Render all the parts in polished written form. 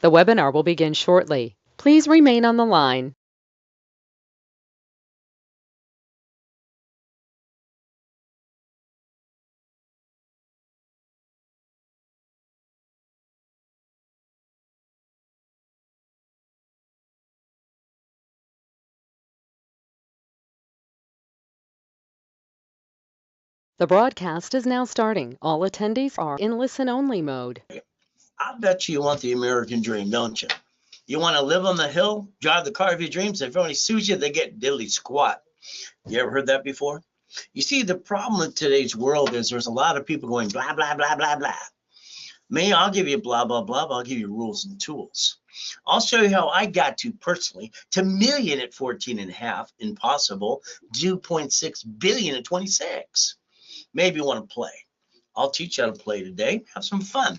The webinar will begin shortly. Please remain on the line. The broadcast is now starting. All attendees are in listen-only mode. I bet you want the American dream, don't you? You want to live on the hill, drive the car of your dreams. If everybody sues you, they get diddly squat. You ever heard that before? You see, the problem with today's world is there's a lot of people going blah, blah, blah, blah, blah. Me, I'll give you blah, blah, blah, but I'll give you rules and tools. I'll show you how I got to personally to million at 14 and a half, impossible, 2.6 billion at 26. Maybe you want to play. I'll teach you how to play today. Have some fun.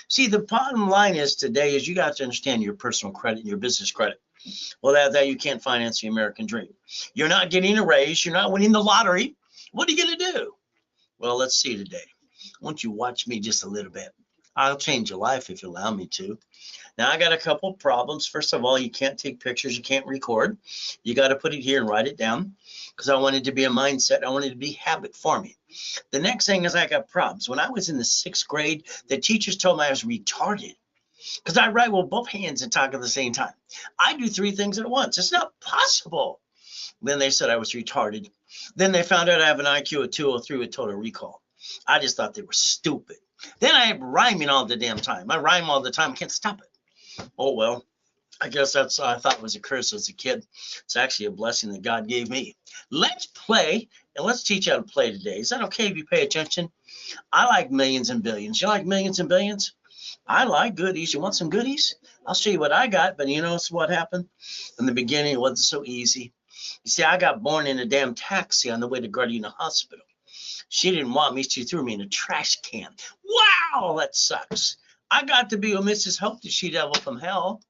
See, the bottom line is today is you got to understand your personal credit and your business credit. Without that, you can't finance the American dream. You're not getting a raise. You're not winning the lottery. What are you going to do? Well, let's see today. Won't you watch me just a little bit? I'll change your life if you allow me to. Now, I got a couple of problems. First of all, you can't take pictures. You can't record. You got to put it here and write it down because I want it to be a mindset. I want it to be habit forming. The next thing is I got problems. When I was in the 6th grade, the teachers told me I was retarded because I write with both hands and talk at the same time. I do 3 things at once. It's not possible. Then they said I was retarded. Then they found out I have an IQ of 203 with total recall. I just thought they were stupid. Then I am rhyming all the damn time. I rhyme all the time. Can't stop it. Oh, well, I guess that's I thought was a curse as a kid. It's actually a blessing that God gave me. Let's play, and let's teach you how to play today. Is that okay if you pay attention? I like millions and billions. You like millions and billions? I like goodies. You want some goodies? I'll show you what I got, but you know what happened? In the beginning, it wasn't so easy. You see, I got born in a damn taxi on the way to Gardena Hospital. She didn't want me. She threw me in a trash can. Wow, that sucks. I got to be with Mrs. Hope, the she-devil from hell.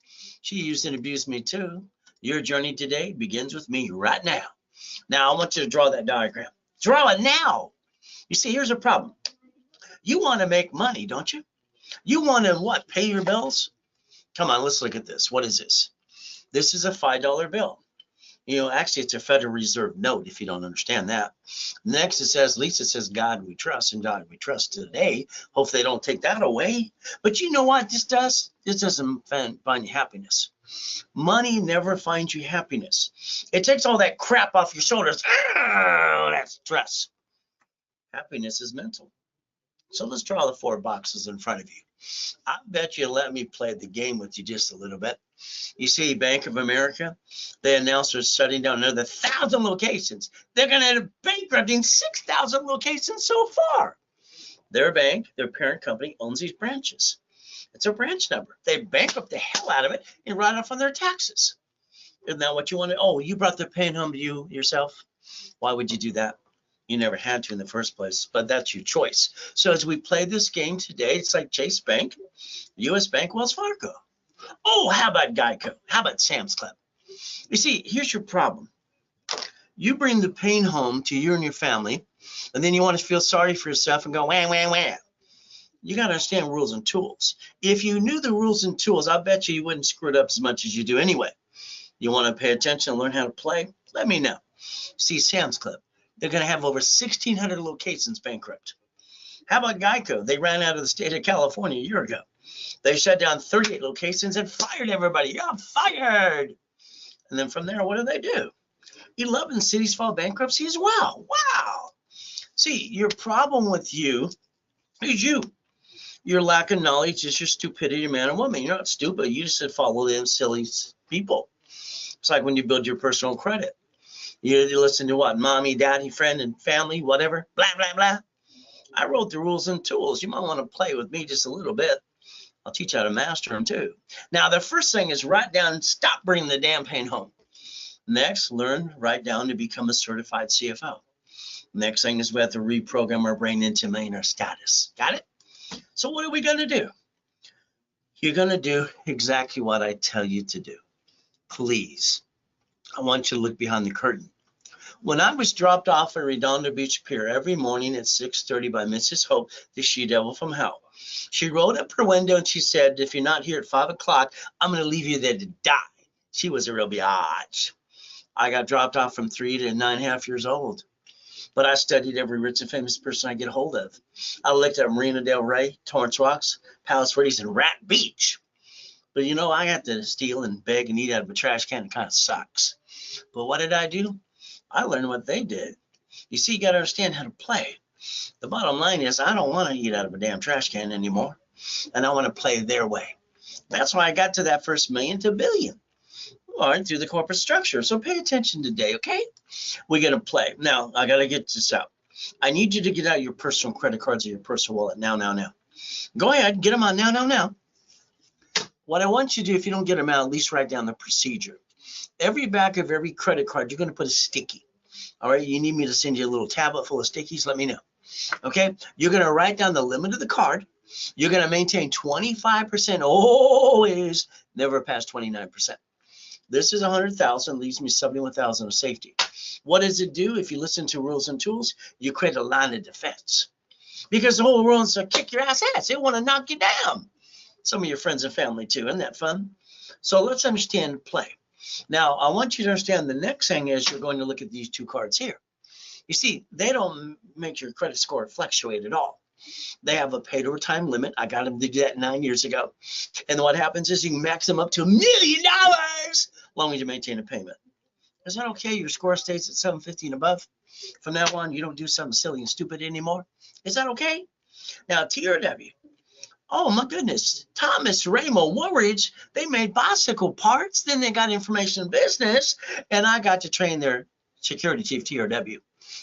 She used and abused me too. Your journey today begins with me right now. Now, I want you to draw that diagram. Draw it now. You see, here's a problem. You want to make money, don't you? You want to what? Pay your bills? Come on, let's look at this. What is this? This is a $5 bill. You know, actually, it's a Federal Reserve note if you don't understand that. Next, it says, Lisa says, God we trust, and God we trust today. Hope they don't take that away. But you know what this does? This doesn't find you happiness. Money never finds you happiness. It takes all that crap off your shoulders. Oh, that's stress. Happiness is mental. So let's draw the 4 boxes in front of you. I bet you let me play the game with you just a little bit. You see, Bank of America, they announced they're shutting down another 1,000 locations. They're going to end up bankrupting 6,000 locations so far. Their bank, their parent company, owns these branches. It's a branch number. They bankrupt the hell out of it and write off on their taxes. Isn't that what you wanted? Oh, you brought the pain home to you yourself? Why would you do that? You never had to in the first place, but that's your choice. So as we play this game today, it's like Chase Bank, U.S. Bank, Wells Fargo. Oh, how about Geico? How about Sam's Club? You see, here's your problem. You bring the pain home to you and your family, and then you want to feel sorry for yourself and go, wah, wah, wah. You got to understand rules and tools. If you knew the rules and tools, I bet you wouldn't screw it up as much as you do anyway. You want to pay attention and learn how to play? Let me know. See, Sam's Club. They're going to have over 1,600 locations bankrupt. How about Geico? They ran out of the state of California a year ago. They shut down 38 locations and fired everybody. You're fired. And then from there, what do? 11 cities filed bankruptcy as well. Wow. See, your problem with you is you. Your lack of knowledge is your stupidity, man and woman. You're not stupid. You just follow them silly people. It's like when you build your personal credit. You listen to what? Mommy, daddy, friend, and family, whatever. Blah, blah, blah. I wrote the rules and tools. You might want to play with me just a little bit. I'll teach you how to master them too. Now, the first thing is write down, stop bringing the damn pain home. Next, write down to become a certified CFO. Next thing is we have to reprogram our brain into millionaire status. Got it? So what are we going to do? You're going to do exactly what I tell you to do. Please, I want you to look behind the curtain. When I was dropped off at Redondo Beach Pier every morning at 6:30 by Mrs. Hope, the she-devil from hell, She rolled up her window and she said, if you're not here at 5 o'clock, I'm going to leave you there to die. She was a real biatch. I got dropped off from 3 to 9.5 years old. But I studied every rich and famous person I get a hold of. I looked at Marina Del Rey, Torrance Rocks, Palos Verdes, and Rat Beach. But you know, I got to steal and beg and eat out of a trash can. It kind of sucks. But what did I do? I learned what they did. You see, you got to understand how to play. The bottom line is I don't want to eat out of a damn trash can anymore. And I want to play their way. That's why I got to that first million to billion. All right, through the corporate structure. So pay attention today, okay? We're going to play. Now, I got to get this out. I need you to get out your personal credit cards or your personal wallet now. Go ahead, get them out now. What I want you to do, if you don't get them out, at least write down the procedure. Every back of every credit card, you're going to put a sticky. All right, you need me to send you a little tablet full of stickies? Let me know. Okay, you're going to write down the limit of the card. You're going to maintain 25%, always, never past 29%. This is 100,000, leaves me 71,000 of safety. What does it do? If you listen to rules and tools, you create a line of defense. Because the whole world wants to kick your ass. They want to knock you down. Some of your friends and family too. Isn't that fun? So let's understand play. Now, I want you to understand the next thing is you're going to look at these two cards here. You see, they don't make your credit score fluctuate at all. They have a paid over time limit. I got them to do that 9 years ago. And what happens is you can max them up to $1 million as long as you maintain a payment. Is that okay? Your score stays at 750 and above. From now on, you don't do something silly and stupid anymore. Is that okay? Now, TRW. Oh, my goodness. Thomas Ramo Woolridge, they made bicycle parts. Then they got information business. And I got to train their security chief, TRW.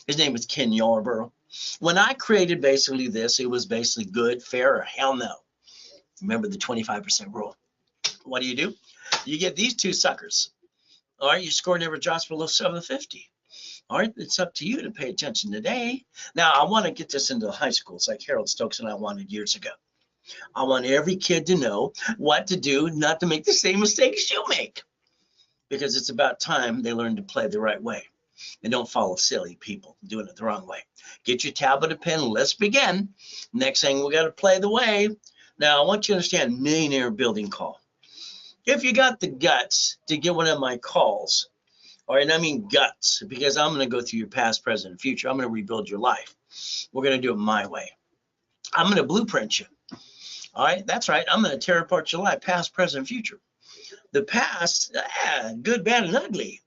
His name was Ken Yarborough. When I created basically this, it was basically good, fair, or hell no. Remember the 25% rule. What do? You get these two suckers. All right, your score never drops below 750. All right, it's up to you to pay attention today. Now, I want to get this into the high schools like Harold Stokes and I wanted years ago. I want every kid to know what to do, not to make the same mistakes you make. Because it's about time they learn to play the right way. And don't follow silly people doing it the wrong way. Get your tablet and pen. Let's begin. Next thing, we got to play the way. Now, I want you to understand millionaire building call. If you got the guts to get one of my calls, all right, and I mean guts, because I'm going to go through your past, present, and future. I'm going to rebuild your life. We're going to do it my way. I'm going to blueprint you. All right, that's right. I'm going to tear apart your life, past, present, future. The past, good, bad, and ugly.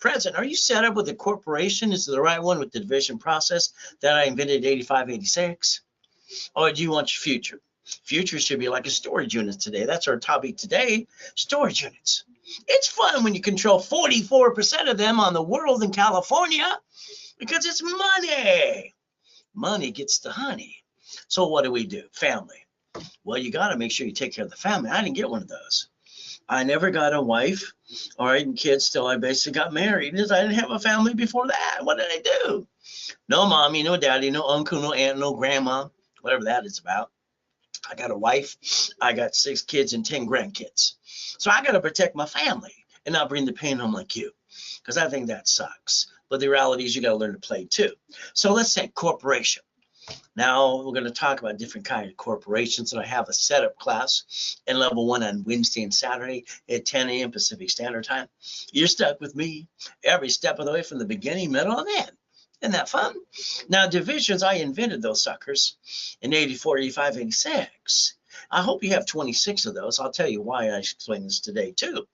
Present, are you set up with a corporation? Is it the right one with the division process that I invented in 85, 86? Or do you want your future? Future should be like a storage unit today. That's our topic today, storage units. It's fun when you control 44% of them on the world in California because it's money. Money gets the honey. So what do? Family. Well, you got to make sure you take care of the family. I didn't get one of those. I never got a wife, all right, and kids till I basically got married. I didn't have a family before that. What did I do? No mommy, no daddy, no uncle, no aunt, no grandma, whatever that is about. I got a wife. I got 6 kids and 10 grandkids. So I got to protect my family and not bring the pain home like you, because I think that sucks. But the reality is you got to learn to play too. So let's say corporation. Now we're going to talk about different kinds of corporations, and I have a setup class in level 1 on Wednesday and Saturday at 10 a.m. Pacific Standard Time. You're stuck with me every step of the way from the beginning, middle, and end. Isn't that fun? Now, divisions, I invented those suckers in 84, 85, 86. I hope you have 26 of those. I'll tell you why I explain this today, too.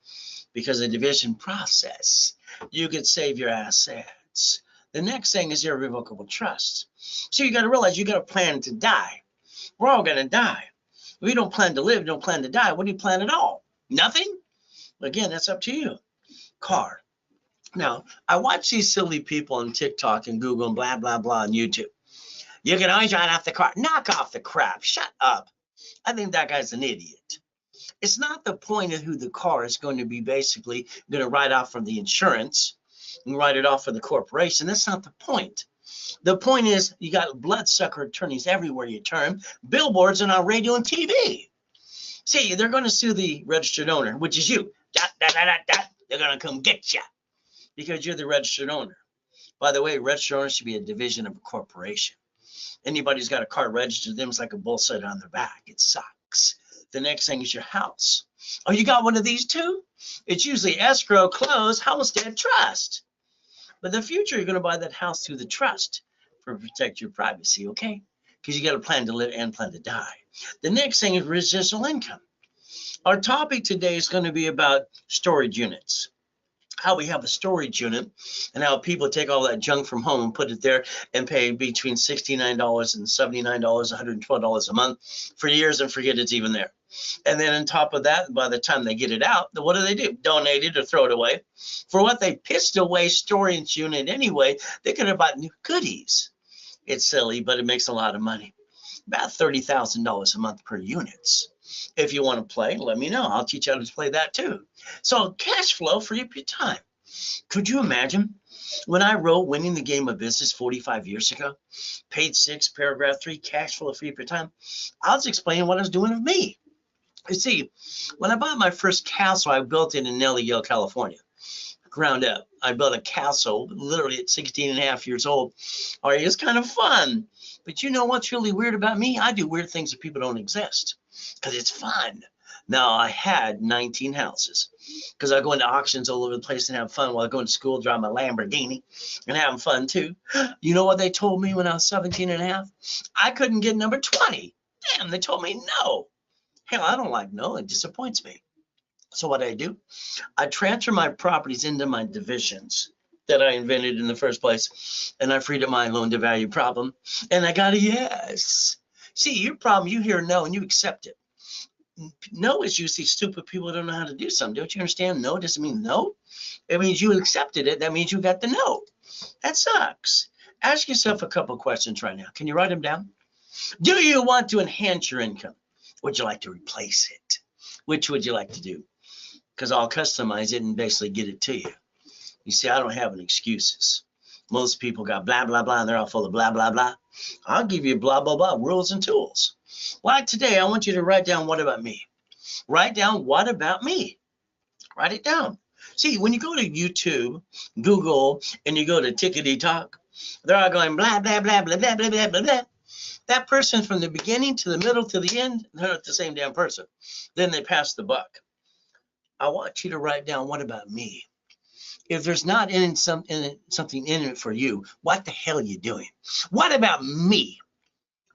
Because the division process, you could save your assets. The next thing is irrevocable trust. So you got to realize you got to plan to die. We're all going to die. If you don't plan to live, don't plan to die. What do you plan at all? Nothing? Again, that's up to you. Car. Now, I watch these silly people on TikTok and Google and blah, blah, blah on YouTube. You can always ride off the car. Knock off the crap. Shut up. I think that guy's an idiot. It's not the point of who the car is going to be basically going to write off from the insurance and write it off for the corporation. That's not the point. The point is you got bloodsucker attorneys everywhere you turn, billboards and on radio and TV. See, they're going to sue the registered owner, which is you. They're going to come get you because you're the registered owner. By the way, registered owner should be a division of a corporation. Anybody's got a car registered to them, it's like a bull set on their back. It sucks. The next thing is your house. Oh, you got one of these too? It's usually escrow, close, homestead, trust. But in the future, you're going to buy that house through the trust for protect your privacy, okay? Because you got a plan to live and plan to die. The next thing is residual income. Our topic today is going to be about storage units. How we have a storage unit and how people take all that junk from home and put it there and pay between $69 and $79, $112 a month for years and forget it's even there. And then on top of that, by the time they get it out, what do? Donate it or throw it away. For what they pissed away storage unit anyway, they could have bought new goodies. It's silly, but it makes a lot of money. About $30,000 a month per units. If you want to play, let me know. I'll teach you how to play that too. So cash flow for your time. Could you imagine when I wrote Winning the Game of Business 45 years ago, page 6, paragraph 3, cash flow for your time? I was explaining what I was doing with me. You see, when I bought my first castle, I built it in Nellie, Yale, California. Ground up. I built a castle literally at 16 and a half years old. All right, it's kind of fun. But you know what's really weird about me? I do weird things that people don't exist because it's fun. Now, I had 19 houses because I go into auctions all over the place and have fun while I go to school, drive my Lamborghini and having fun too. You know what they told me when I was 17 and a half? I couldn't get number 20. Damn, they told me no. Hell, I don't like no. It disappoints me. So what I do, I transfer my properties into my divisions that I invented in the first place, and I freed up my loan to value problem, and I got a yes. See, your problem, you hear no and you accept it. No is usually stupid people who don't know how to do something. Don't you understand? No doesn't mean no. It means you accepted it. That means you got the no. That sucks. Ask yourself a couple questions right now. Can you write them down? Do you want to enhance your income? Would you like to replace it? Which would you like to do? Because I'll customize it and basically get it to you. You see, I don't have any excuses. Most people got blah, blah, blah, and they're all full of blah, blah, blah. I'll give you blah, blah, blah, rules and tools. Like today, I want you to write down what about me. Write down what about me. Write it down. See, when you go to YouTube, Google, and you go to Tickety Talk, they're all going blah, blah, blah, blah, blah, blah, blah, blah, blah. That person from the beginning to the middle to the end, they're not the same damn person. Then they pass the buck. I want you to write down what about me. If there's not something in it for you, what the hell are you doing? What about me?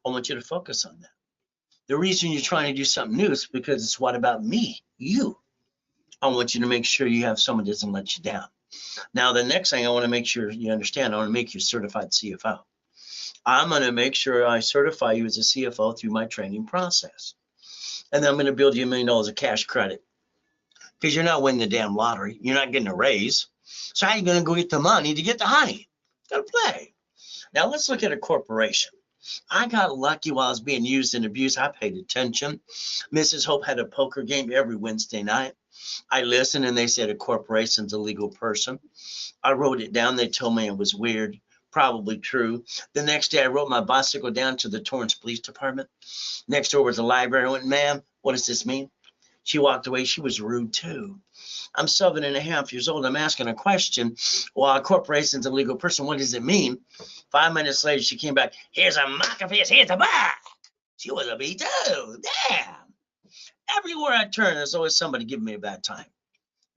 I want you to focus on that. The reason you're trying to do something new is because it's what about me, you. I want you to make sure you have someone that doesn't let you down. Now, the next thing I want to make sure you understand, I want to make you a certified CFO. I'm going to make sure I certify you as a CFO through my training process. And then I'm going to build you $1 million of cash credit. Because you're not winning the damn lottery. You're not getting a raise. So how are you going to go get the money to get the honey? Got to play. Now let's look at a corporation. I got lucky while I was being used and abused. I paid attention. Mrs. Hope had a poker game every Wednesday night. I listened and they said a corporation's a legal person. I wrote it down. They told me it was weird. Probably true. The next day I rode my bicycle down to the Torrance Police Department. Next door was a library. I went, ma'am, what does this mean? She walked away. She was rude too. I'm 7.5 years old. I'm asking a question. Well, a corporation's a legal person. What does it mean? 5 minutes later, she came back. Here's a mock face. Here's a back. She was a B too. Damn. Everywhere I turn, there's always somebody giving me a bad time.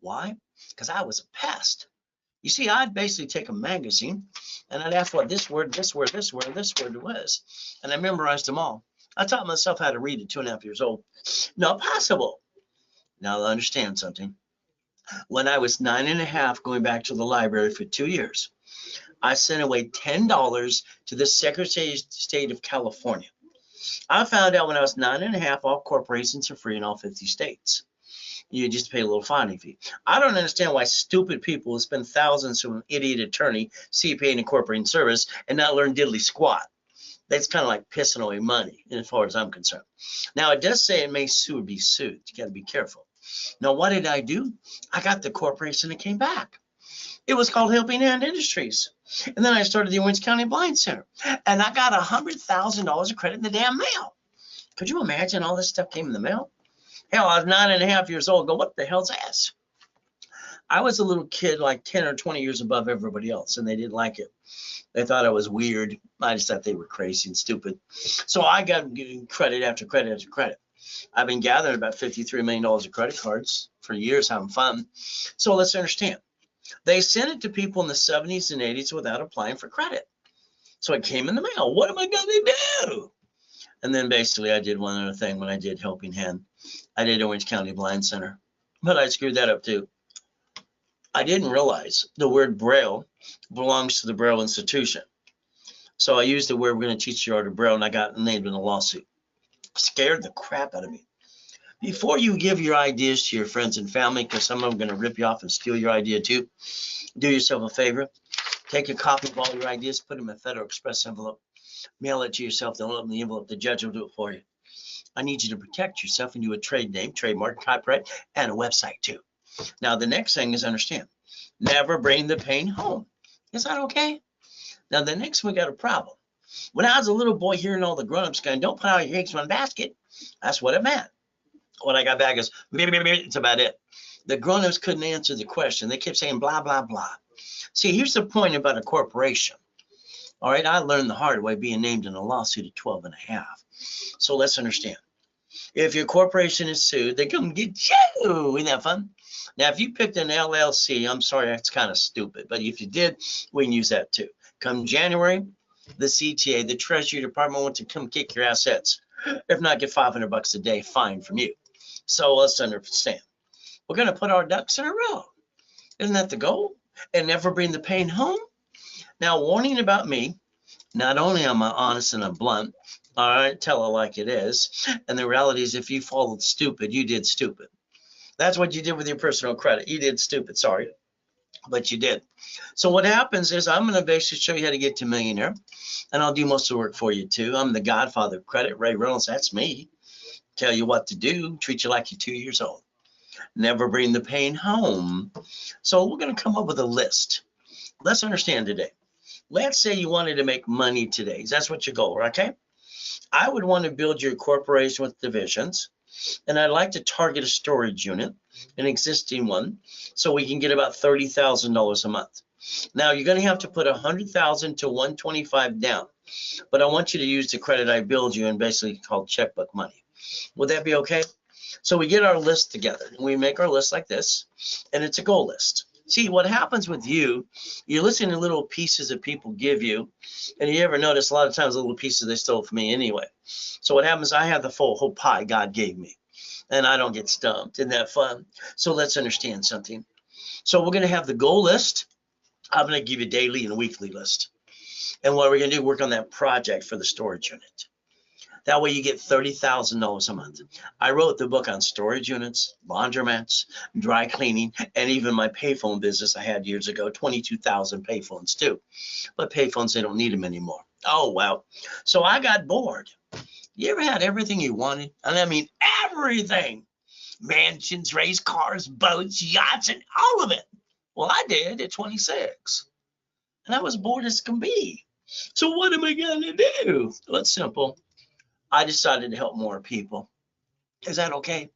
Why? Because I was a pest. You see, I'd basically take a magazine and I'd ask what this word was. And I memorized them all. I taught myself how to read at 2.5 years old. Not possible. Now understand something. When I was 9.5, going back to the library for 2 years, I sent away $10 to the Secretary of State of California. I found out when I was 9.5, all corporations are free in all 50 states. You just pay a little fining fee. I don't understand why stupid people will spend thousands to an idiot attorney, CPA, and incorporating service and not learn diddly squat. That's kind of like pissing away money, as far as I'm concerned. Now, it does say it may sue or be sued. You got to be careful. Now, what did I do? I got the corporation that came back. It was called Helping Hand Industries. And then I started the Orange County Blind Center. And I got $100,000 of credit in the damn mail. Could you imagine all this stuff came in the mail? Hell, I was 9.5 years old. Go, what the hell's this? I was a little kid, like 10 or 20 years above everybody else, and they didn't like it. They thought I was weird. I just thought they were crazy and stupid. So I got credit after credit after credit. I've been gathering about $53 million of credit cards for years, having fun. So let's understand. They sent it to people in the 70s and 80s without applying for credit. So it came in the mail. What am I going to do? And then basically I did one other thing when I did Helping Hand. I did Orange County Blind Center, but I screwed that up too. I didn't realize the word Braille belongs to the Braille Institution. So I used the word, we're going to teach you art of Braille, and I got named in a lawsuit. Scared the crap out of me. Before you give your ideas to your friends and family, because some of them are going to rip you off and steal your idea too, do yourself a favor. Take a copy of all your ideas, put them in a Federal Express envelope, mail it to yourself, don't open the envelope, the judge will do it for you. I need you to protect yourself and do a trade name, trademark, copyright, and a website too. Now, the next thing is understand, never bring the pain home. Is that okay? Now, the next we got a problem. When I was a little boy hearing all the grown-ups going, don't put all your eggs in one basket, that's what it meant. What I got back is, it's about it. The grown-ups couldn't answer the question. They kept saying blah, blah, blah. See, here's the point about a corporation. All right, I learned the hard way being named in a lawsuit at 12 and a half. So let's understand. If your corporation is sued, they come get you. Isn't that fun? Now, if you picked an LLC, I'm sorry, that's kind of stupid. But if you did, we can use that too. Come January, the CTA, the Treasury Department, wants to come kick your assets. If not, get $500 a day fine from you. So let's understand. We're going to put our ducks in a row. Isn't that the goal? And never bring the pain home? Now, warning about me, not only am I honest and I'm blunt, all right, tell it like it is. And the reality is if you followed stupid, you did stupid. That's what you did with your personal credit. You did stupid, sorry, but you did. So what happens is I'm going to basically show you how to get to millionaire, and I'll do most of the work for you too. I'm the godfather of credit, Ray Reynolds, that's me. Tell you what to do, treat you like you're 2 years old. Never bring the pain home. So we're going to come up with a list. Let's understand today. Let's say you wanted to make money today. That's what your goal, okay? I would want to build your corporation with divisions, and I'd like to target a storage unit, an existing one, so we can get about $30,000 a month. Now you're going to have to put $100,000 to $125,000 down, but I want you to use the credit I build you and basically called checkbook money. Would that be okay? So we get our list together and we make our list like this, and it's a goal list. See, what happens with you, you're listening to little pieces that people give you, and you ever notice a lot of times the little pieces they stole from me anyway. So what happens, I have the whole pie God gave me, and I don't get stumped. Isn't that fun? So let's understand something. So we're going to have the goal list. I'm going to give you a daily and weekly list. And what we're going to do, work on that project for the storage unit. That way you get $30,000 a month. I wrote the book on storage units, laundromats, dry cleaning, and even my payphone business I had years ago, 22,000 payphones too. But payphones, they don't need them anymore. Oh, well. So I got bored. You ever had everything you wanted? And I mean everything. Mansions, race cars, boats, yachts, and all of it. Well, I did at 26. And I was bored as can be. So what am I going to do? Well, it's simple. I decided to help more people. Is that okay?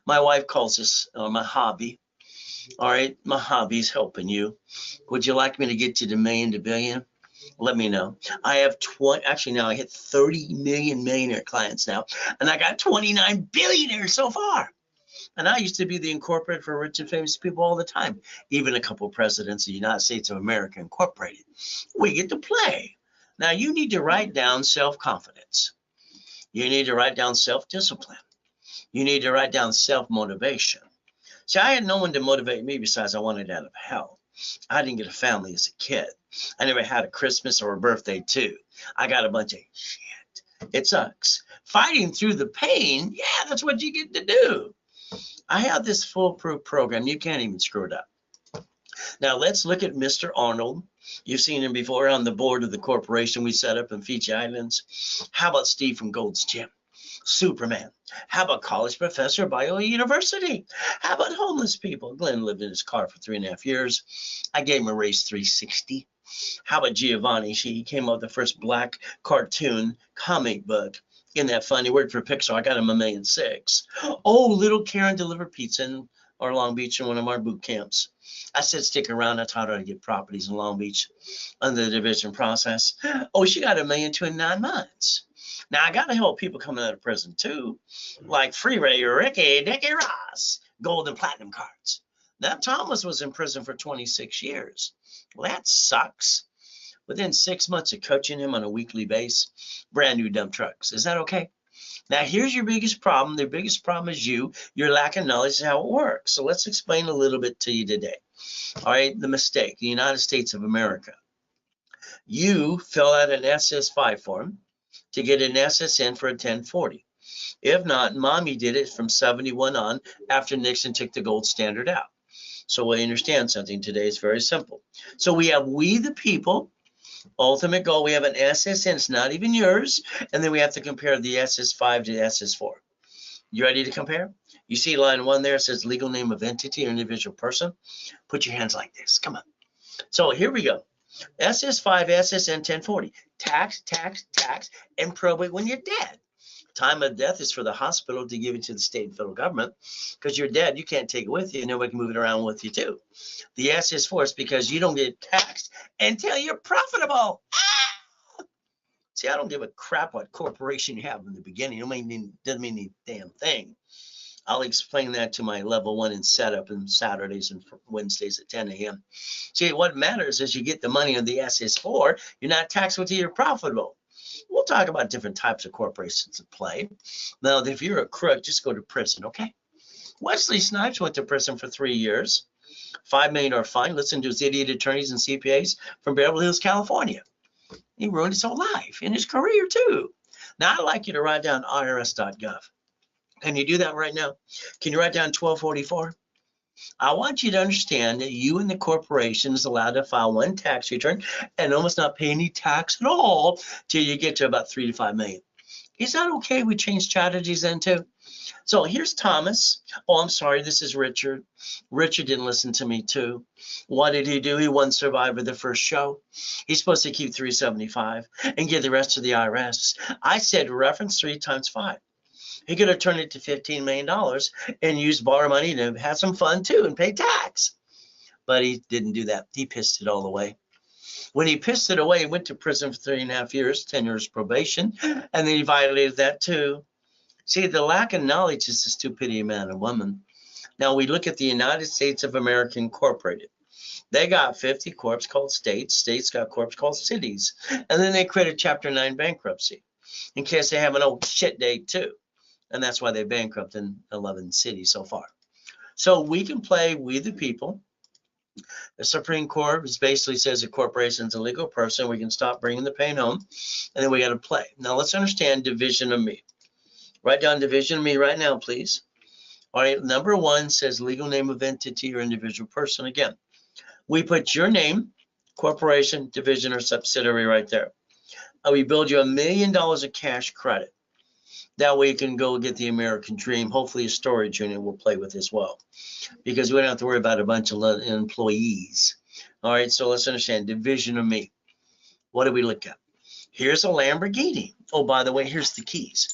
My wife calls this my hobby. All right, my hobby is helping you. Would you like me to get you to million to billion? Let me know. I have actually now I hit 30 million millionaire clients now, and I got 29 billionaires so far. And I used to be the incorporated for rich and famous people all the time, even a couple of presidents of the United States of America Incorporated. We get to play. Now you need to write down self-confidence. You need to write down self-discipline. You need to write down self-motivation. See, I had no one to motivate me besides I wanted out of hell. I didn't get a family as a kid. I never had a Christmas or a birthday too. I got a bunch of shit. It sucks. Fighting through the pain, yeah, that's what you get to do. I have this foolproof program. You can't even screw it up. Now let's look at Mr. Arnold. You've seen him before on the board of the corporation we set up in Fiji Islands. How about Steve from Gold's Gym? Superman. How about college professor at Biola University? How about homeless people? Glenn lived in his car for 3.5 years. I gave him a raise 360. How about Giovanni? He came up with the first black cartoon comic book. Isn't that funny? He worked for Pixar. I got him $1.6 million. Oh, little Karen delivered pizza in or Long Beach in one of our boot camps. I said, stick around. I taught her how to get properties in Long Beach under the division process. Oh, she got $1 million to in 9 months. Now, I got to help people coming out of prison too, like Freeway Ricky Dickie Ross, gold and platinum cards. Now, Thomas was in prison for 26 years. Well, that sucks. Within 6 months of coaching him on a weekly basis, brand new dump trucks. Is that okay? Now, here's your biggest problem. The biggest problem is your lack of knowledge of how it works. So let's explain a little bit to you today. All right, the mistake, the United States of America. You fill out an SS5 form to get an SSN for a 1040. If not, Mommy did it from 71 on after Nixon took the gold standard out. So we understand something today. It's very simple. So we have we the people. Ultimate goal, we have an SSN, it's not even yours, and then we have to compare the SS5 to the SS4. You ready to compare? You see line 1 there, it says legal name of entity or individual person. Put your hands like this, come on. So here we go. SS5, SSN 1040, tax, tax, tax, and probate when you're dead. Time of death is for the hospital to give it to the state and federal government, because you're dead, you can't take it with you, nobody can move it around with you too. The SS4 is because you don't get taxed until you're profitable. See, I don't give a crap what corporation you have in the beginning. It doesn't mean any damn thing. I'll explain that to my level 1 in setup on Saturdays and Wednesdays at 10 a.m. See, what matters is you get the money on the SS4, you're not taxed until you're profitable. We'll talk about different types of corporations at play. Now, if you're a crook, just go to prison, okay? Wesley Snipes went to prison for 3 years, $5 million fine. Listen to his idiot attorneys and CPAs from Beverly Hills, California. He ruined his whole life and his career too. Now, I'd like you to write down irs.gov. Can you do that right now? Can you write down 1244? I want you to understand that you and the corporation is allowed to file one tax return and almost not pay any tax at all till you get to about 3 to 5 million. Is that okay? We change strategies then too. So here's Thomas. Oh, I'm sorry. This is Richard. Richard didn't listen to me too. What did he do? He won Survivor the first show. He's supposed to keep 375 and give the rest to the IRS. I said reference 3 times 5. He could have turned it to $15 million and used borrow money to have some fun too and pay tax. But he didn't do that. He pissed it all away. When he pissed it away, he went to prison for 3.5 years, 10 years probation, and then he violated that too. See, the lack of knowledge is the stupidity of man and woman. Now we look at the United States of America Incorporated. They got 50 corps called states. States got corps called cities. And then they created Chapter 9 bankruptcy in case they have an old shit day too. And that's why they bankrupt in 11 cities so far. So we can play we the people. The Supreme Court basically says a corporation is a legal person. We can stop bringing the pain home. And then we got to play. Now let's understand division of me. Write down division of me right now, please. All right, number 1 says legal name of entity or individual person. Again, we put your name, corporation, division, or subsidiary right there. We build you $1 million of cash credit. That way you can go get the American dream. Hopefully a storage unit will play with as well, because we don't have to worry about a bunch of employees. All right, so let's understand division of me. What do we look at? Here's a Lamborghini. Oh, by the way, here's the keys.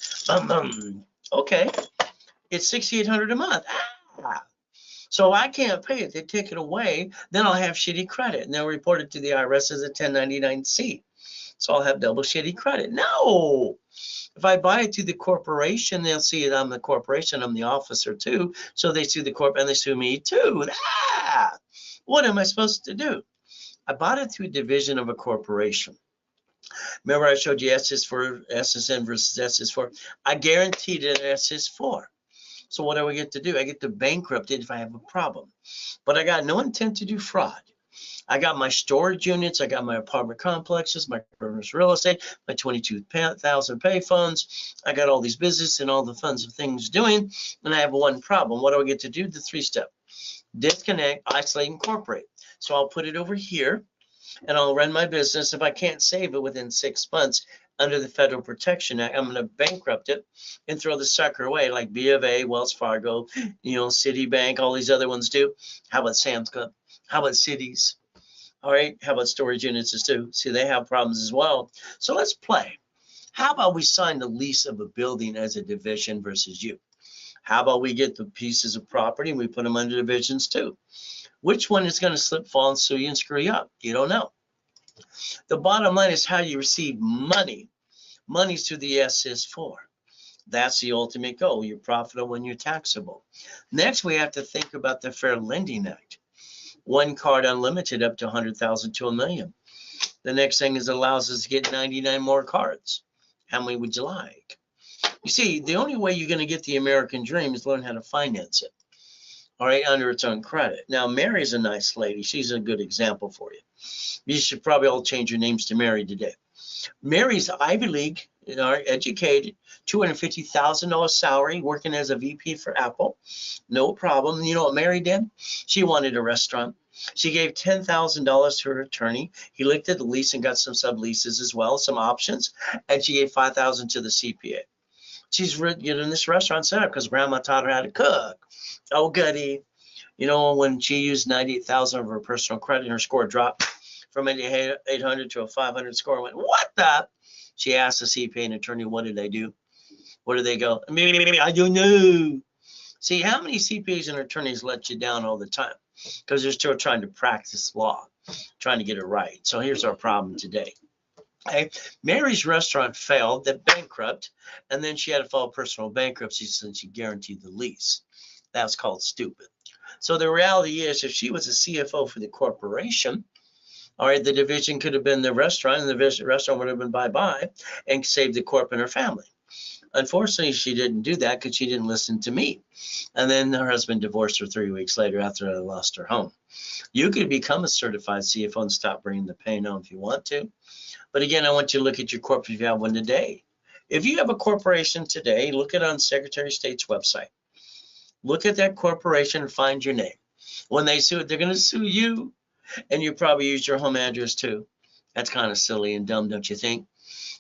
Okay, it's $6,800 a month. So I can't pay it. They take it away. Then I'll have shitty credit, and they'll report it to the IRS as a 1099-C. So I'll have double shitty credit. No. If I buy it to the corporation, they'll see that I'm the corporation. I'm the officer too. So they sue the corp and they sue me too. What am I supposed to do? I bought it through a division of a corporation. Remember I showed you SS4, SSN versus SS4. I guaranteed an SS4. So what do I get to do? I get to bankrupt it if I have a problem. But I got no intent to do fraud. I got my storage units, I got my apartment complexes, my commercial real estate, my 22,000 pay phones. I got all these business and all the funds of things doing, and I have one problem. What do I get to do? The 3-step. Disconnect, isolate, incorporate. So I'll put it over here, and I'll run my business. If I can't save it within 6 months under the Federal Protection Act, I'm going to bankrupt it and throw the sucker away like B of A, Wells Fargo, Citibank, all these other ones do. How about Sam's Club? How about cities? All right, how about storage units too? See, they have problems as well. So let's play. How about we sign the lease of a building as a division versus you? How about we get the pieces of property and we put them under divisions too? Which one is going to slip, fall, and sue you and screw you up? You don't know. The bottom line is how you receive money. Money's through the SS4. That's the ultimate goal. You're profitable when you're taxable. Next, we have to think about the Fair Lending Act. One card unlimited up to 100,000 to $1 million. The next thing is it allows us to get 99 more cards. How many would you like? You see, the only way you're going to get the American dream is learn how to finance it. All right, under its own credit. Now, Mary's a nice lady. She's a good example for you. You should probably all change your names to Mary today. Mary's Ivy League, educated, $250,000 salary, working as a VP for Apple. No problem. You know what Mary did? She wanted a restaurant. She gave $10,000 to her attorney. He looked at the lease and got some subleases as well, some options, and she gave $5,000 to the CPA. She's getting this restaurant set up because grandma taught her how to cook. Oh, goody. You know, when she used 98,000 of her personal credit and her score dropped from an 800 to a 500 score, and went, what the? She asked the CPA and attorney, what did they do? Where did they go? I don't know. See, how many CPAs and attorneys let you down all the time? Because they're still trying to practice law, trying to get it right. So here's our problem today. Okay. Mary's restaurant failed, that bankrupt, and then she had to file personal bankruptcy since she guaranteed the lease. That's called stupid. So the reality is, if she was a CFO for the corporation, all right, the division could have been the restaurant, and the restaurant would have been bye-bye and saved the corp and her family. Unfortunately, she didn't do that because she didn't listen to me. And then her husband divorced her 3 weeks later after I lost her home. You could become a certified CFO and stop bringing the pain on if you want to. But again, I want you to look at your corp if you have one today. If you have a corporation today, look it on Secretary of State's website. Look at that corporation and find your name. When they sue it, they're going to sue you. And you probably use your home address too. That's kind of silly and dumb, don't you think?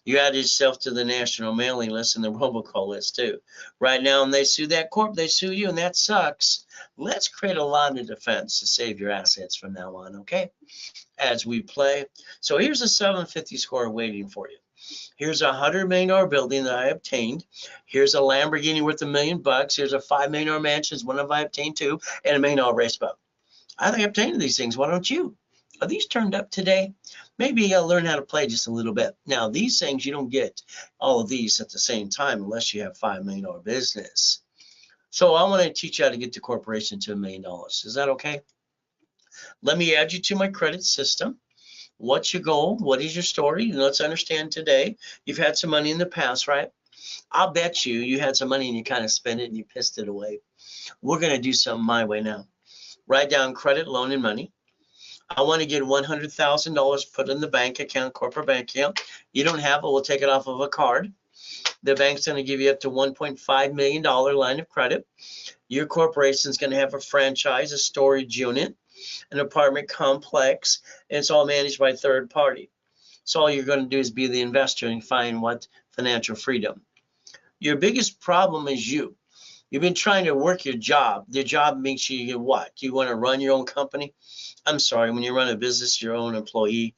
You add yourself to the national mailing list and the robocall list too. Right now, when they sue that corp, they sue you, and that sucks. Let's create a line of defense to save your assets from now on, okay? As we play. So here's a 750 score waiting for you. Here's a $100 million building that I obtained. Here's a Lamborghini worth $1 million. Here's a $5 million mansion, one of I obtained too, and $1 million race boat. I think I obtained these things. Why don't you? Are these turned up today? Maybe I'll learn how to play just a little bit. Now, these things, you don't get all of these at the same time unless you have $5 million business. So I want to teach you how to get the corporation to $1 million. Is that okay? Let me add you to my credit system. What's your goal? What is your story? Let's understand today. You've had some money in the past, right? I'll bet you had some money and you kind of spent it and you pissed it away. We're going to do something my way now. Write down credit, loan, and money. I want to get $100,000 put in the bank account, corporate bank account. You don't have it, we'll take it off of a card. The bank's going to give you up to $1.5 million line of credit. Your corporation's going to have a franchise, a storage unit, an apartment complex, and it's all managed by a third party. So all you're going to do is be the investor and find what financial freedom. Your biggest problem is you. You've been trying to work your job. The job makes you get what? Do you want to run your own company? I'm sorry, when you run a business, your own employee,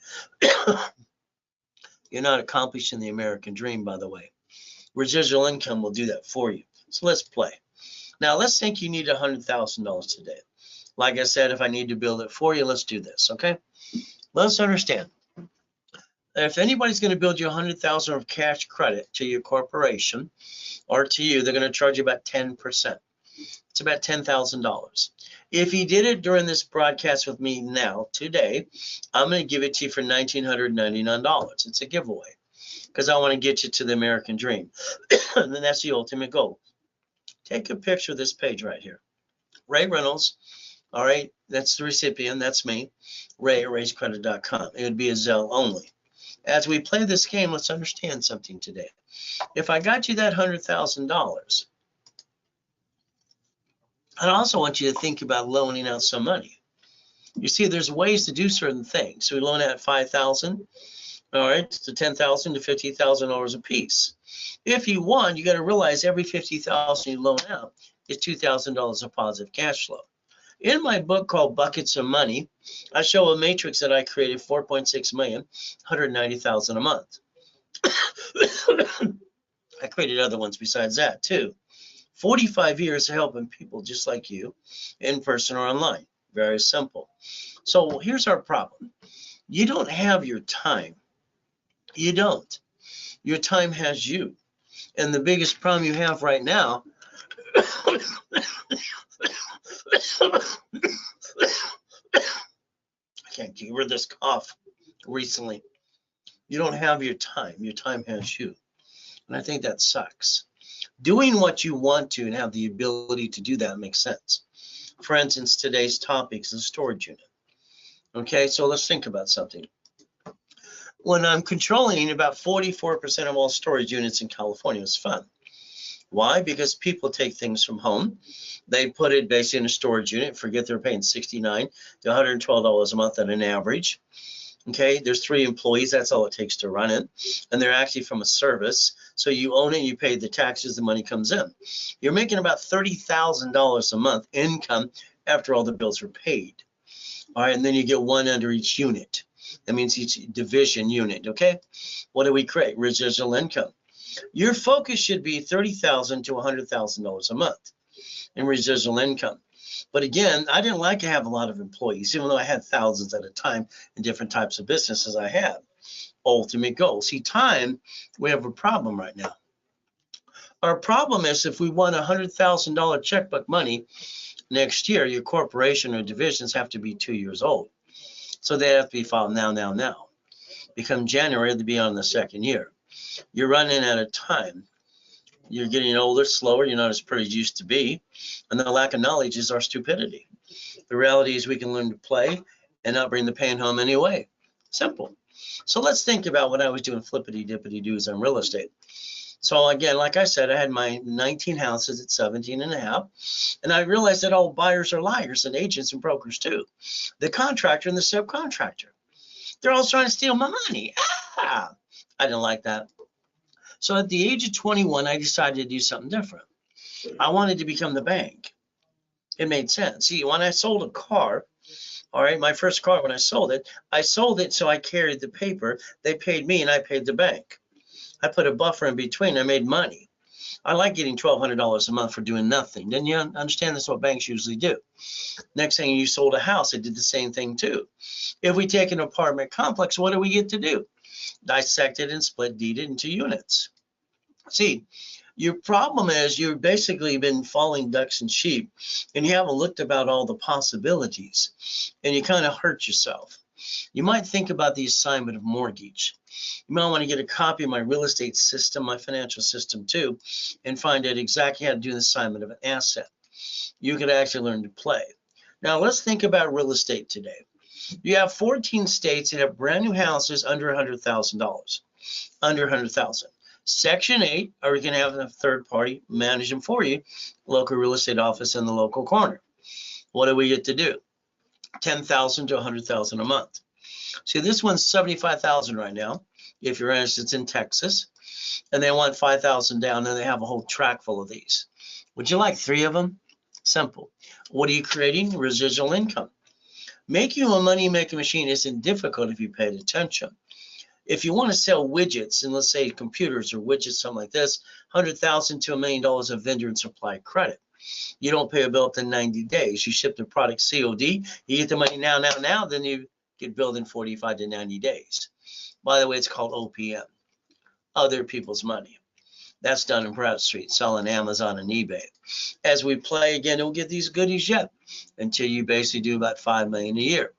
you're not accomplishing the American dream, by the way. Residual income will do that for you. So let's play. Now, let's think you need $100,000 today. Like I said, if I need to build it for you, let's do this, okay? Let's understand. If anybody's going to build you $100,000 of cash credit to your corporation or to you, they're going to charge you about 10%. It's about $10,000. If you did it during this broadcast with me now, today, I'm going to give it to you for $1,999. It's a giveaway because I want to get you to the American dream. And then that's the ultimate goal. Take a picture of this page right here. Ray Reynolds. All right, that's the recipient. That's me. Ray at raisecredit.com. It would be a Zelle only. As we play this game, let's understand something today. If I got you that $100,000, I also want you to think about loaning out some money. You see, there's ways to do certain things. So we loan out $5,000, all right, to $10,000 to $50,000 a piece. If you want, you got to realize every $50,000 you loan out is $2,000 of positive cash flow. In my book called Buckets of Money, I show a matrix that I created, 4.6 million, 190,000 a month. I created other ones besides that too. 45 years of helping people just like you, in person or online. Very simple. So here's our problem. You don't have your time. You don't. Your time has you. And the biggest problem you have right now I can't get rid of this cough recently. You don't have your time. Your time has you. And I think that sucks. Doing what you want to and have the ability to do that makes sense. For instance, today's topic is a storage unit. Okay, so let's think about something. When I'm controlling about 44% of all storage units in California, it's fun. Why? Because people take things from home. They put it basically in a storage unit, forget they're paying $69 to $112 a month at an average. Okay, there's 3 employees, that's all it takes to run it. And they're actually from a service. So you own it, you pay the taxes, the money comes in. You're making about $30,000 a month income after all the bills are paid. All right, and then you get 1 under each unit. That means each division unit, okay? What do we create? Residual income. Your focus should be $30,000 to $100,000 a month in residual income. But again, I didn't like to have a lot of employees, even though I had thousands at a time in different types of businesses I had. Ultimate goal. See, time, we have a problem right now. Our problem is if we want $100,000 checkbook money next year, your corporation or divisions have to be 2 years old. So they have to be filed now. Become January, they'll be on the 2nd year. You're running out of time. You're getting older, slower, you're not as pretty as you used to be. And the lack of knowledge is our stupidity. The reality is we can learn to play and not bring the pain home anyway. Simple. So let's think about when I was doing flippity-dippity-doos on real estate. So again, like I said, I had my 19 houses at 17 and a half. And I realized that all buyers are liars and agents and brokers too. The contractor and the subcontractor. They're all trying to steal my money. I didn't like that. So at the age of 21, I decided to do something different. I wanted to become the bank. It made sense. See, when I sold a car, all right, my first car, when I sold it so I carried the paper. They paid me and I paid the bank. I put a buffer in between. I made money. I like getting $1,200 a month for doing nothing. Didn't you understand that's what banks usually do? Next thing you sold a house, I did the same thing too. If we take an apartment complex, what do we get to do? Dissect it and split deed it into units. See, your problem is you've basically been following ducks and sheep and you haven't looked about all the possibilities and you kind of hurt yourself. You might think about the assignment of mortgage. You might want to get a copy of my real estate system, my financial system too, and find out exactly how to do the assignment of an asset. You could actually learn to play. Now let's think about real estate today. You have 14 states that have brand new houses under $100,000, under $100,000. Section 8, or you can have a third party manage them for you, local real estate office in the local corner. What do we get to do? $10,000 to $100,000 a month. See, this one's $75,000 right now. If you're interested, in Texas, and they want 5,000 down, and they have a whole track full of these. Would you like 3 of them? Simple. What are you creating? Residual income. Making a money-making machine isn't difficult if you paid attention. If you want to sell widgets, and let's say computers or widgets, something like this, $100,000 to $1 million of vendor and supply credit. You don't pay a bill up to 90 days. You ship the product COD, you get the money now, then you get billed in 45 to 90 days. By the way, it's called OPM, other people's money. That's done in Broad Street, selling Amazon and eBay. As we play again, we'll get these goodies yet until you basically do about $5 million a year.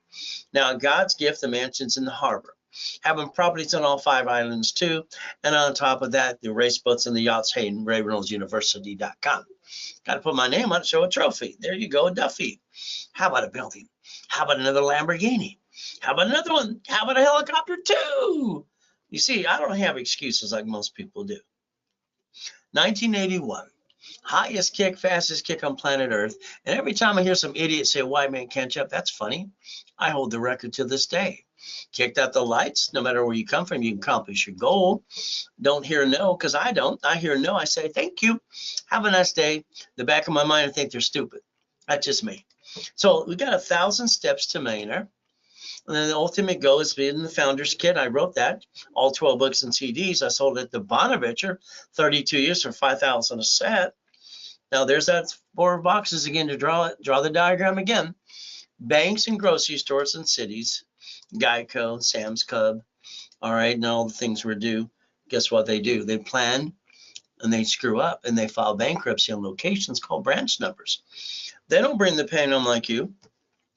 Now, God's gift, the mansions in the harbor. Having properties on all 5 islands too. And on top of that, the race boats and the yachts, hey, RayReynoldsUniversity.com. Got to put my name on it, show a trophy. There you go, a Duffy. How about a building? How about another Lamborghini? How about another one? How about a helicopter too? You see, I don't have excuses like most people do. 1981, highest kick, fastest kick on planet Earth. And every time I hear some idiot say, white man can't jump, that's funny. I hold the record to this day. Kicked out the lights. No matter where you come from, you can accomplish your goal. Don't hear no, because I don't. I hear no, I say, thank you. Have a nice day. The back of my mind, I think they're stupid. That's just me. So we got 1,000 steps to millionaire. And then the ultimate goal is being the founder's kit. I wrote that. All 12 books and CDs. I sold it to Bonaventure, 32 years for $5,000 a set. Now there's that 4 boxes again to draw the diagram again. Banks and grocery stores and cities, Geico, Sam's Club, all right, and all the things we're due. Guess what they do? They plan and they screw up and they file bankruptcy on locations called branch numbers. They don't bring the pain home like you.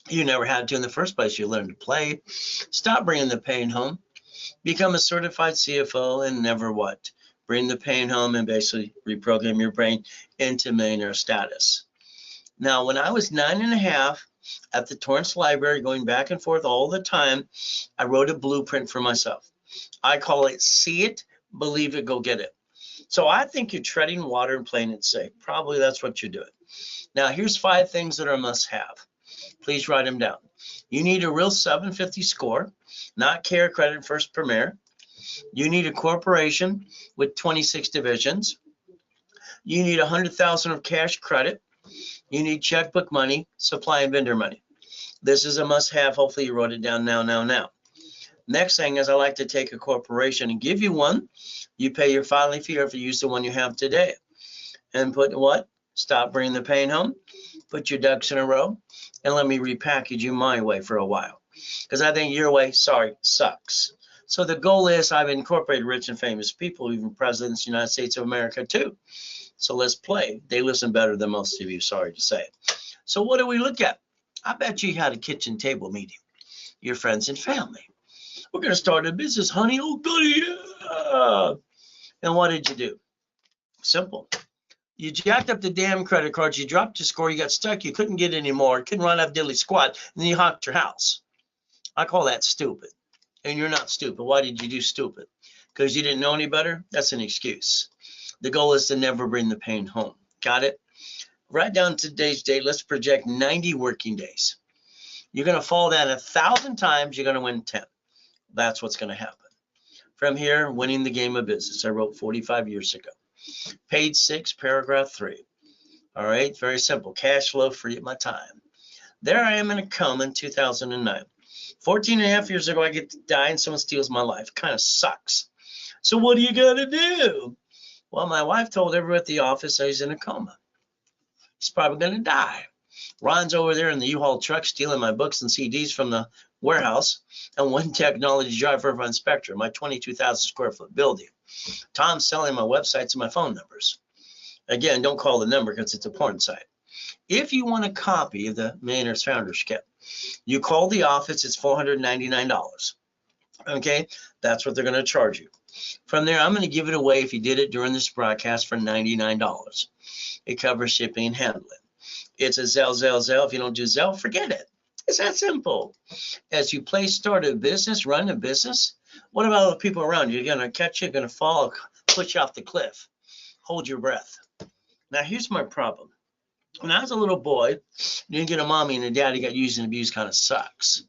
You never had to in the first place. You learned to play. Stop bringing the pain home. Become a certified CFO and never what? Bring the pain home and basically reprogram your brain into millionaire status. Now, when I was 9.5 at the Torrance Library, going back and forth all the time, I wrote a blueprint for myself. I call it see it, believe it, go get it. So I think you're treading water and playing it safe. Probably that's what you're doing. Now, here's 5 things that are a must-have. Please write them down. You need a real 750 score, not Care Credit First Premier. You need a corporation with 26 divisions. You need 100,000 of cash credit. You need checkbook money, supply and vendor money. This is a must-have. Hopefully you wrote it down now. Next thing is I like to take a corporation and give you one. You pay your filing fee if you use the one you have today. And put what? Stop bringing the pain home. Put your ducks in a row. And let me repackage you my way for a while. Because I think your way, sorry, sucks. So the goal is I've incorporated rich and famous people, even presidents of the United States of America too. So let's play. They listen better than most of you, sorry to say. So what do we look at? I bet you had a kitchen table meeting. Your friends and family. We're going to start a business, honey. Oh, goody, yeah. And what did you do? Simple. You jacked up the damn credit cards. You dropped your score. You got stuck. You couldn't get any more. Couldn't run off diddly squat. And then you honked your house. I call that stupid. And you're not stupid. Why did you do stupid? Because you didn't know any better? That's an excuse. The goal is to never bring the pain home. Got it? Write down today's date. Let's project 90 working days. You're going to fall down 1,000 times. You're going to win 10. That's what's going to happen. From here, winning the game of business. I wrote 45 years ago. Page 6, paragraph 3. All right, very simple. Cash flow free at my time. There I am in a coma in 2009. 14.5 years ago, I get to die and someone steals my life. Kind of sucks. So what do you got to do? Well, my wife told everyone at the office I was in a coma. He's probably going to die. Ron's over there in the U-Haul truck stealing my books and CDs from the warehouse, and one technology driver on Spectrum, my 22,000 square foot building. Tom's selling my websites and my phone numbers. Again, don't call the number because it's a porn site. If you want a copy of the Millionaire's Founders Kit, you call the office, it's $499. Okay, that's what they're going to charge you. From there, I'm going to give it away if you did it during this broadcast for $99. It covers shipping and handling. It's a Zelle. If you don't do Zelle, forget it. It's that simple. As you start a business, run a business, what about all the people around you? You're going to catch you, going to fall, push you off the cliff. Hold your breath. Now, here's my problem. When I was a little boy, you didn't get a mommy and a daddy got used and abused, kind of sucks.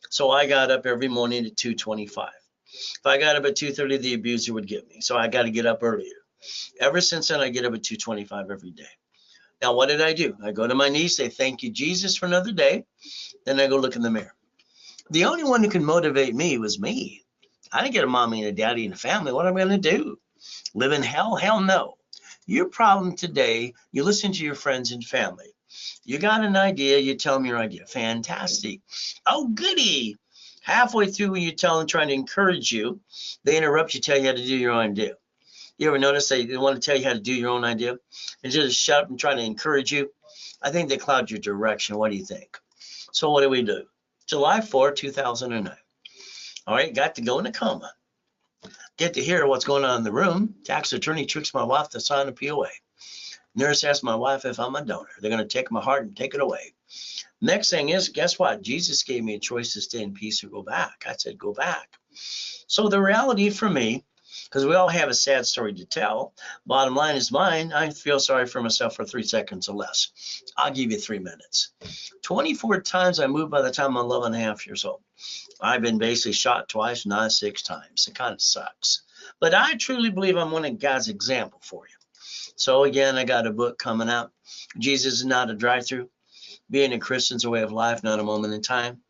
So I got up every morning at 2:25. If I got up at 2:30, the abuser would get me. So I got to get up earlier. Ever since then, I get up at 2:25 every day. Now, what did I do? I go to my knees, say, thank you, Jesus, for another day. Then I go look in the mirror. The only one who can motivate me was me. I didn't get a mommy and a daddy and a family. What am I going to do? Live in hell? Hell no. Your problem today, you listen to your friends and family. You got an idea, you tell them your idea. Fantastic. Oh, goody. Halfway through when you tell them, trying to encourage you, they interrupt you, tell you how to do your own idea. You ever notice they want to tell you how to do your own idea? And just shut up and try to encourage you? I think they cloud your direction. What do you think? So what do? July 4, 2009. All right, got to go in a coma. Get to hear what's going on in the room. Tax attorney tricks my wife to sign a POA. Nurse asked my wife if I'm a donor. They're going to take my heart and take it away. Next thing is, guess what? Jesus gave me a choice to stay in peace or go back. I said, go back. So the reality for me, because we all have a sad story to tell, bottom line is mine. I feel sorry for myself for 3 seconds or less. I'll give you 3 minutes. 24 times I moved by the time I'm 11.5 years old. I've been basically shot twice, not 6 times. It kind of sucks. But I truly believe I'm one of God's example for you. So again, I got a book coming out. Jesus is not a drive-through. Being a Christian is a way of life, not a moment in time.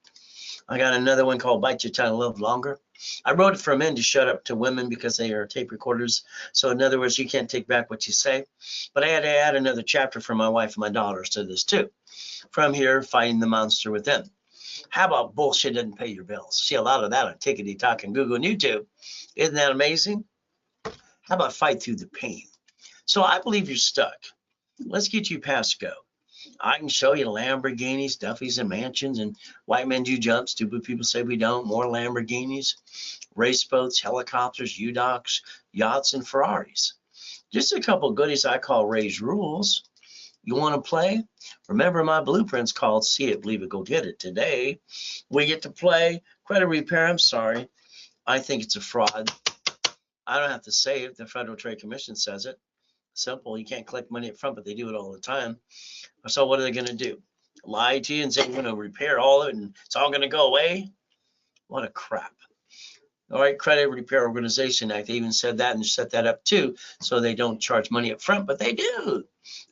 I got another one called Bite Your Tongue, Live Longer. I wrote it for men to shut up to women because they are tape recorders. So in other words, you can't take back what you say. But I had to add another chapter for my wife and my daughters to this too. From here, fighting the monster within. How about bullshit doesn't pay your bills? See a lot of that on Tickety Talk and Google and YouTube. Isn't that amazing? How about fight through the pain? So I believe you're stuck. Let's get you past go. I can show you Lamborghinis, Duffys, and mansions, and white men do jump. Stupid people say we don't. More Lamborghinis, race boats, helicopters, U-Docks, yachts, and Ferraris. Just a couple goodies I call Ray's Rules. You want to play? Remember, my blueprint's called See It, Believe It, Go Get It. Today, we get to play credit repair. I'm sorry. I think it's a fraud. I don't have to say it. The Federal Trade Commission says it. Simple. You can't collect money up front, but they do it all the time. So what are they going to do? Lie to you and say we're going to repair all of it and it's all going to go away? What a crap. All right, Credit Repair Organization Act. They even said that and set that up too, so they don't charge money up front, but they do.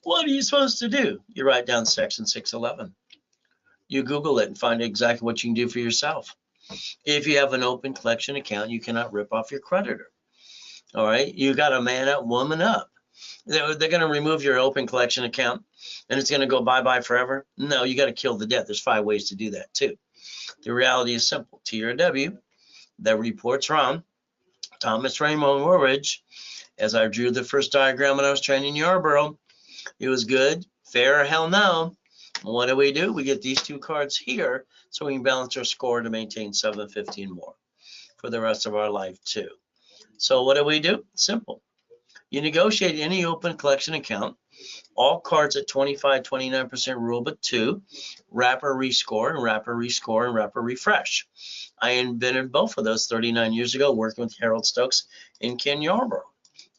What are you supposed to do? You write down Section 611. You Google it and find exactly what you can do for yourself. If you have an open collection account, you cannot rip off your creditor. All right, you got to man up, woman up. They're going to remove your open collection account and it's going to go bye-bye forever. No, you got to kill the debt. There's 5 ways to do that too. The reality is simple. TRW, the report's wrong. Thomas Raymond Woolridge, as I drew the first diagram when I was training Yarborough, it was good, fair, or hell no. What do? We get these 2 cards here so we can balance our score to maintain 715 more for the rest of our life too. So what do? Simple. You negotiate any open collection account, all cards at 25, 29% rule, but 2, wrapper rescore and wrapper rescore and wrapper refresh. I invented both of those 39 years ago working with Harold Stokes and Ken Yarborough.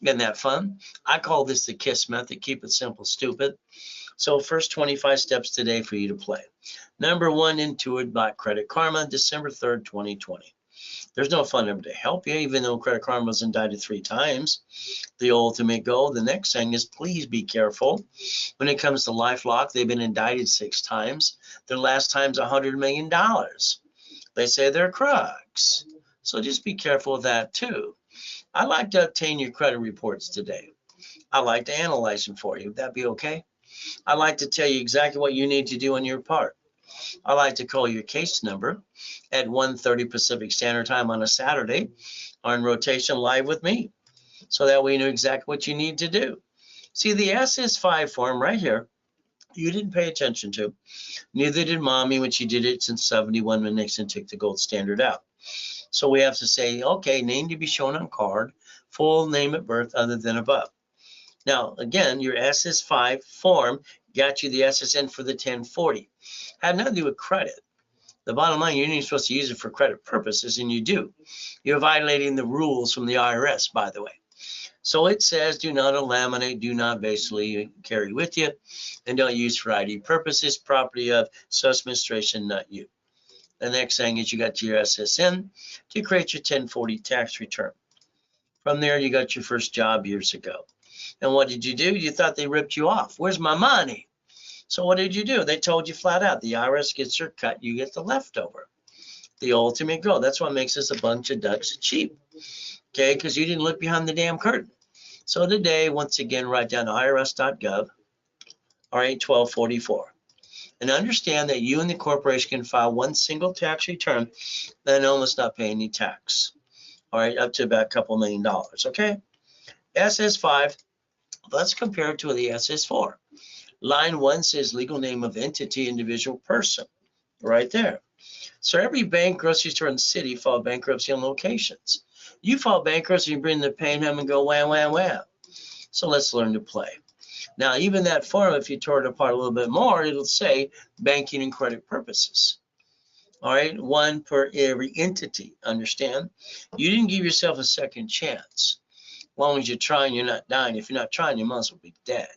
Isn't that fun? I call this the KISS method. Keep it simple, stupid. So first 25 steps today for you to play. Number 1, Intuit by Credit Karma, December 3rd, 2020. There's no phone number to help you, even though Credit Karma was indicted 3 times. The ultimate goal. The next thing is please be careful. When it comes to LifeLock, they've been indicted 6 times. Their last time's $100 million. They say they're crooks. So just be careful of that too. I'd like to obtain your credit reports today. I'd like to analyze them for you. Would that be okay? I'd like to tell you exactly what you need to do on your part. I like to call your case number at 1:30 Pacific Standard Time on a Saturday on rotation live with me, so that we know exactly what you need to do. See, the SS5 form right here, you didn't pay attention to. Neither did Mommy when she did it since 71 when Nixon took the gold standard out. So we have to say, okay, name to be shown on card, full name at birth other than above. Now, again, your SS5 form got you the SSN for the 1040. Had nothing to do with credit. The bottom line, you're not supposed to use it for credit purposes, and you do. You're violating the rules from the IRS, by the way. So it says do not laminate, do not basically carry with you, and don't use for ID purposes, property of administration, not you. The next thing is you got your SSN to create your 1040 tax return. From there, you got your first job years ago. And what did you do? You thought they ripped you off. Where's my money? So what did you do? They told you flat out, the IRS gets their cut, you get the leftover. The ultimate goal. That's what makes us a bunch of ducks cheap. Okay, because you didn't look behind the damn curtain. So today, once again, write down irs.gov, R81244. And understand that you and the corporation can file one single tax return and almost not pay any tax. All right, up to about a couple $1 million, okay? SS5, let's compare it to the SS4. Line 1 says legal name of entity, individual person, right there. So every bank, grocery store in the city filed bankruptcy on locations. You file bankruptcy, you bring the pain home and go wham, wham, wham. So let's learn to play. Now, even that form, if you tore it apart a little bit more, it'll say banking and credit purposes. All right, 1 per every entity, understand? You didn't give yourself a second chance. As long as you're trying, you're not dying. If you're not trying, you might as well be dead.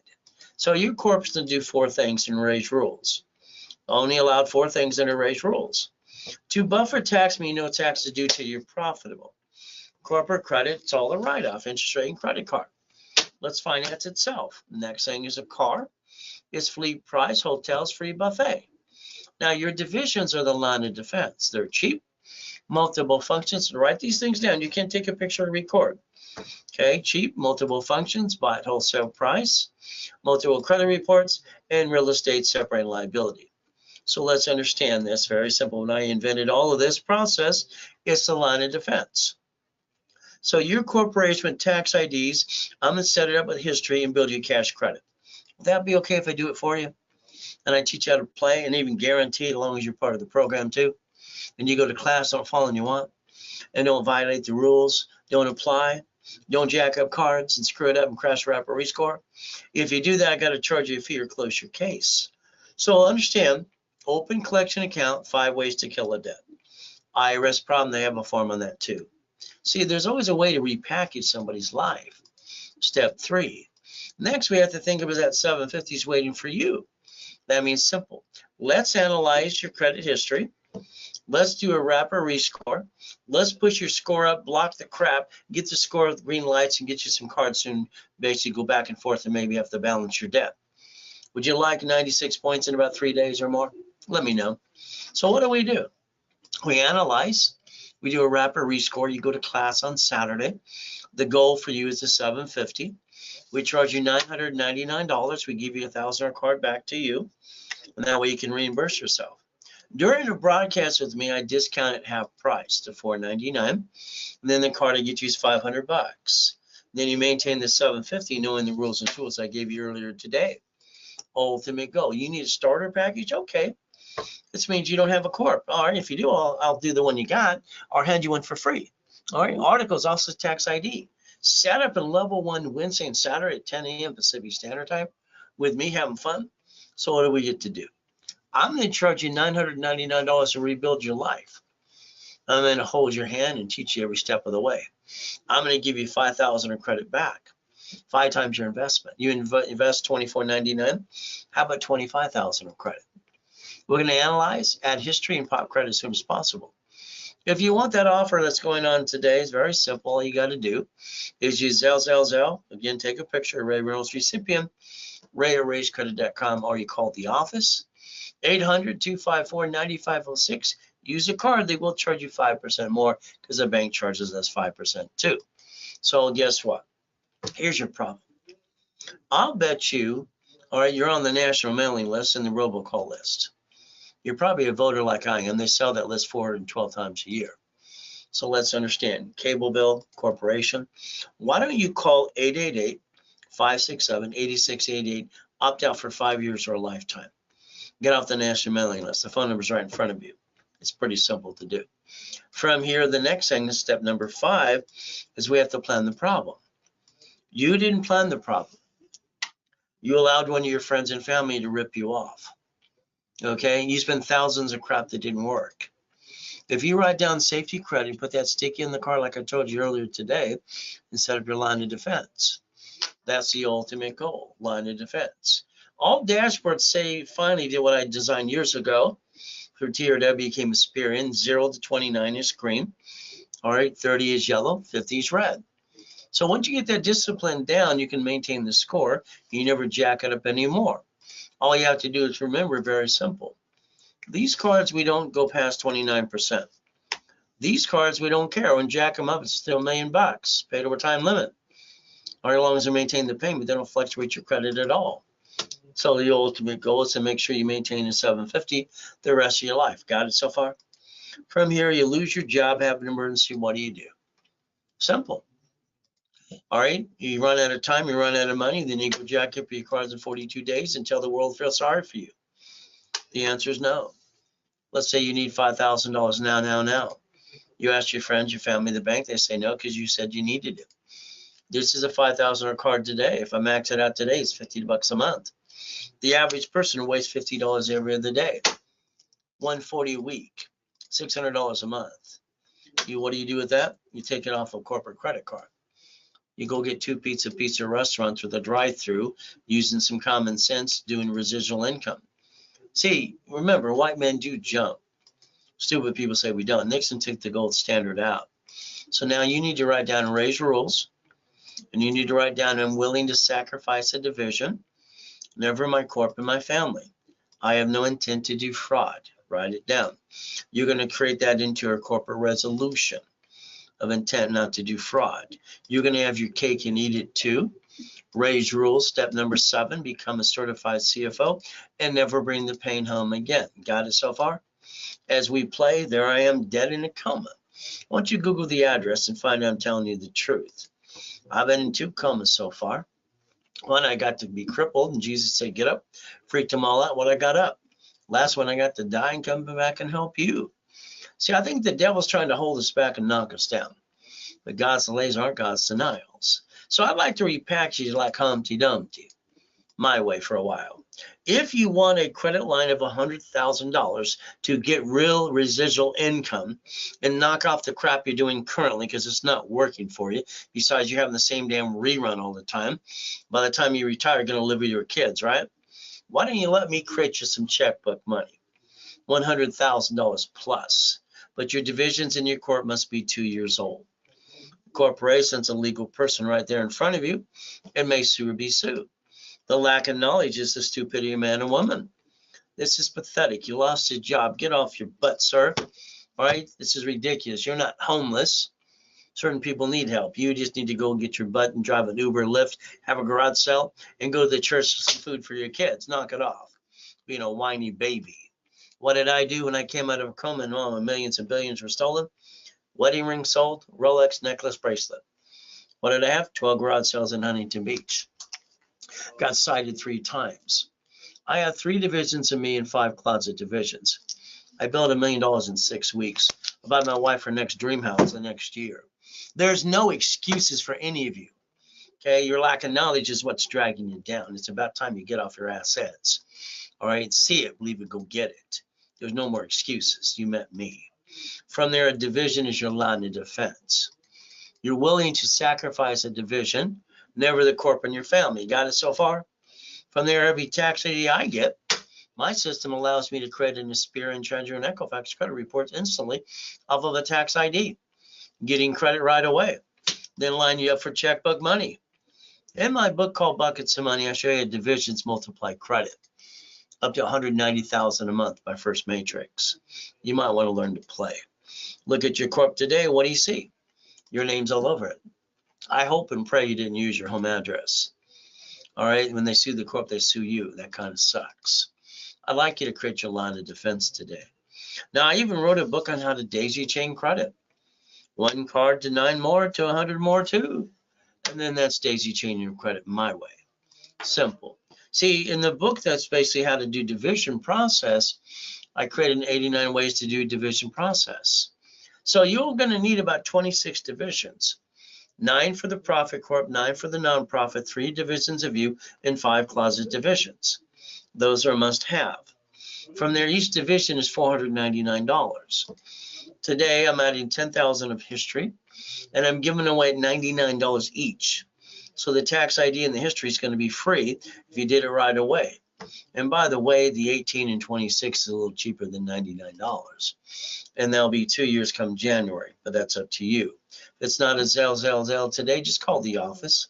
So your corp's to do 4 things in Ray's rules. Only allowed 4 things in Ray's rules. To buffer tax means no tax is due till you're profitable. Corporate credit, it's all a write-off, interest rate and credit card. Let's finance itself. Next thing is a car. It's fleet price, hotels, free buffet. Now your divisions are the line of defense. They're cheap, multiple functions. Write these things down. You can take a picture and record. Okay, cheap, multiple functions, buy at wholesale price, multiple credit reports, and real estate separating liability. So let's understand this. Very simple. When I invented all of this process, it's the line of defense. So your corporation with tax IDs, I'm going to set it up with history and build you cash credit. Would that be okay if I do it for you? And I teach you how to play and even guarantee as long as you're part of the program too. And you go to class, don't fall and you want, and don't violate the rules, don't apply, don't jack up cards and screw it up and crash wrap or rescore. If you do that, I got to charge you a fee or close your case. So understand, open collection account, 5 ways to kill a debt. IRS problem, they have a form on that too. See, there's always a way to repackage somebody's life. Step 3. Next, we have to think about that 750 is waiting for you. That means simple. Let's analyze your credit history. Let's do a wrapper rescore. Let's push your score up, block the crap, get the score with green lights, and get you some cards soon. Basically, go back and forth and maybe have to balance your debt. Would you like 96 points in about 3 days or more? Let me know. So what do? We analyze. We do a wrapper rescore. You go to class on Saturday. The goal for you is the 750. We charge you $999. We give you a $1,000 card back to you, and that way you can reimburse yourself. During the broadcast with me, I discount it half price to $499. And then the card I get you is $500. Then you maintain the $750, knowing the rules and tools I gave you earlier today. Ultimate goal. You need a starter package? Okay. This means you don't have a corp. All right. If you do, I'll do the one you got or hand you one for free. All right. Articles, also tax ID. Set up in level 1 Wednesday and Saturday at 10 a.m. Pacific Standard Time with me having fun. So what do we get to do? I'm going to charge you $999 to rebuild your life. I'm going to hold your hand and teach you every step of the way. I'm going to give you $5,000 in credit back, 5 times your investment. You invest $24.99. How about $25,000 of credit? We're going to analyze, add history, and pop credit as soon as possible. If you want that offer that's going on today, it's very simple. All you got to do is use Zelle. Again, take a picture of Ray Reynolds recipient, ray@raisecredit.com, or you call the office, 800-254-9506. Use a card. They will charge you 5% more because the bank charges us 5% too. So guess what? Here's your problem. I'll bet you, all right, you're on the national mailing list and the robocall list. You're probably a voter like I am. They sell that list 412 times a year. So let's understand. Cable bill, corporation. Why don't you call 888-567-8688, opt out for 5 years or a lifetime. Get off the national mailing list. The phone number is right in front of you. It's pretty simple to do. From here, the next thing, step number 5, is we have to plan the problem. You didn't plan the problem. You allowed one of your friends and family to rip you off. Okay, you spent thousands of crap that didn't work. If you write down safety credit and put that sticky in the car like I told you earlier today and set up your line of defense, that's the ultimate goal, line of defense. All dashboards say finally did what I designed years ago. For TRW became Experian, 0 to 29 is green. All right, 30 is yellow, 50 is red. So once you get that discipline down, you can maintain the score. You never jack it up anymore. All you have to do is remember, very simple. These cards, we don't go past 29%. These cards, we don't care. When jack them up, it's still $1 million, paid over time limit. Or as long as they maintain the payment, they don't fluctuate your credit at all. So the ultimate goal is to make sure you maintain a 750 the rest of your life. Got it so far? From here, you lose your job, have an emergency, what do? Simple. All right, you run out of time, you run out of money, then you go jack up your cards in 42 days and tell the world feels sorry for you. The answer is no. Let's say you need $5,000 now. You ask your friends, your family, the bank, they say no because you said you needed it. This is a $5,000 card today. If I max it out today, it's $50 a month. The average person wastes $50 every other day. $140 a week, $600 a month. What do you do with that? You take it off a corporate credit card. You go get 2 pizza restaurants with a drive-through, using some common sense, doing residual income. See, remember, white men do jump. Stupid people say we don't. Nixon took the gold standard out. So now you need to write down Ray's rules, and you need to write down I'm willing to sacrifice a division, never my corp and my family. I have no intent to do fraud. Write it down. You're going to create that into your corporate resolution of intent not to do fraud. You're going to have your cake and eat it too. Raise rules. Step number 7, become a certified CFO and never bring the pain home again. Got it so far? As we play, there I am, dead in a coma. Why don't you Google the address and find out I'm telling you the truth? I've been in 2 comas so far. One, I got to be crippled, and Jesus said, get up. Freaked them all out when I got up. Last one, I got to die and come back and help you. See, I think the devil's trying to hold us back and knock us down. But God's delays aren't God's denials. So I'd like to repackage it like Humpty Dumpty, my way for a while. If you want a credit line of $100,000 to get real residual income and knock off the crap you're doing currently because it's not working for you, besides you're having the same damn rerun all the time, by the time you retire, you're going to live with your kids, right? Why don't you let me create you some checkbook money, $100,000 plus, but your divisions in your corp must be 2 years old. Corporation's a legal person right there in front of you and may sue or be sued. The lack of knowledge is the stupidity of man and woman. This is pathetic. You lost your job. Get off your butt, sir. All right? This is ridiculous. You're not homeless. Certain people need help. You just need to go and get your butt and drive an Uber, Lyft, have a garage sale, and go to the church for some food for your kids. Knock it off. Being a whiny baby. What did I do when I came out of a coma and my millions and billions were stolen? Wedding ring sold, Rolex necklace, bracelet. What did I have? 12 garage sales in Huntington Beach. Got cited 3 times. I had 3 divisions of me and 5 closet divisions. I built $1 million in 6 weeks. I bought my wife her next dream house the next year. There's no excuses for any of you. Okay, your lack of knowledge is what's dragging you down. It's about time you get off your assets. All right, see it, believe it, go get it. There's no more excuses. You met me. From there, a division is your line of defense. You're willing to sacrifice a division, never the corp and your family. Got it so far? From there, every tax ID I get, my system allows me to create an Experian, Treasury, and Equifax credit reports instantly off of a tax ID, getting credit right away. Then line you up for checkbook money. In my book called Buckets of Money, I show you divisions multiply credit up to $190,000 a month by First Matrix. You might want to learn to play. Look at your corp today. What do you see? Your name's all over it. I hope and pray you didn't use your home address. All right. When they sue the corp, they sue you. That kind of sucks. I'd like you to create your line of defense today. Now, I even wrote a book on how to daisy chain credit. 1 card to 9 more to 100 more too. And then that's daisy chaining your credit my way. Simple. See, in the book, that's basically how to do division process. I created 89 ways to do division process. So you're going to need about 26 divisions. 9 for the profit corp, 9 for the nonprofit, 3 divisions of you, and 5 closet divisions. Those are a must-have. From there, each division is $499. Today, I'm adding 10,000 of history, and I'm giving away $99 each. So the tax ID and the history is going to be free if you did it right away. And by the way, the 18 and 26 is a little cheaper than $99. And they'll be 2 years come January, but that's up to you. If it's not a Zelle today, just call the office.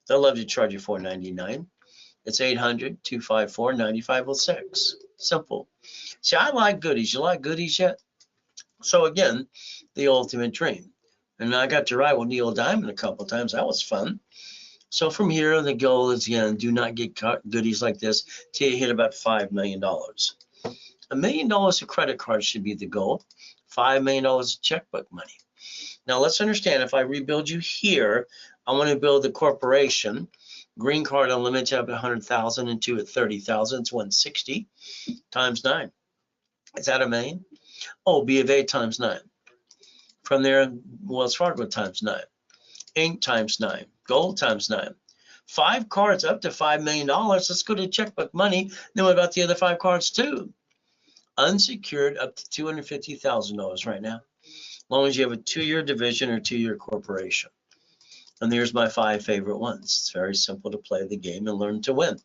They'll love to charge you $4.99. It's 800-254-9506. Simple. See, I like goodies. You like goodies yet? So again, the ultimate dream. And I got to ride with Neil Diamond a couple of times. That was fun. So from here, the goal is, again, do not get goodies like this till you hit about $5 million. $1 million of credit cards should be the goal. $5 million of checkbook money. Now let's understand, if I rebuild you here, I want to build the corporation. Green card unlimited up at 100,000 and 2 at 30,000. It's 160 times 9. Is that $1 million? Oh, B of A times 9. From there, Wells Fargo times 9. Inc. times 9. Gold times 9. 5 cards up to $5 million. Let's go to checkbook money. Then what about the other 5 cards too? Unsecured up to $250,000 right now. As long as you have a 2-year division or 2-year corporation. And here's my 5 favorite ones. It's very simple to play the game and learn to win.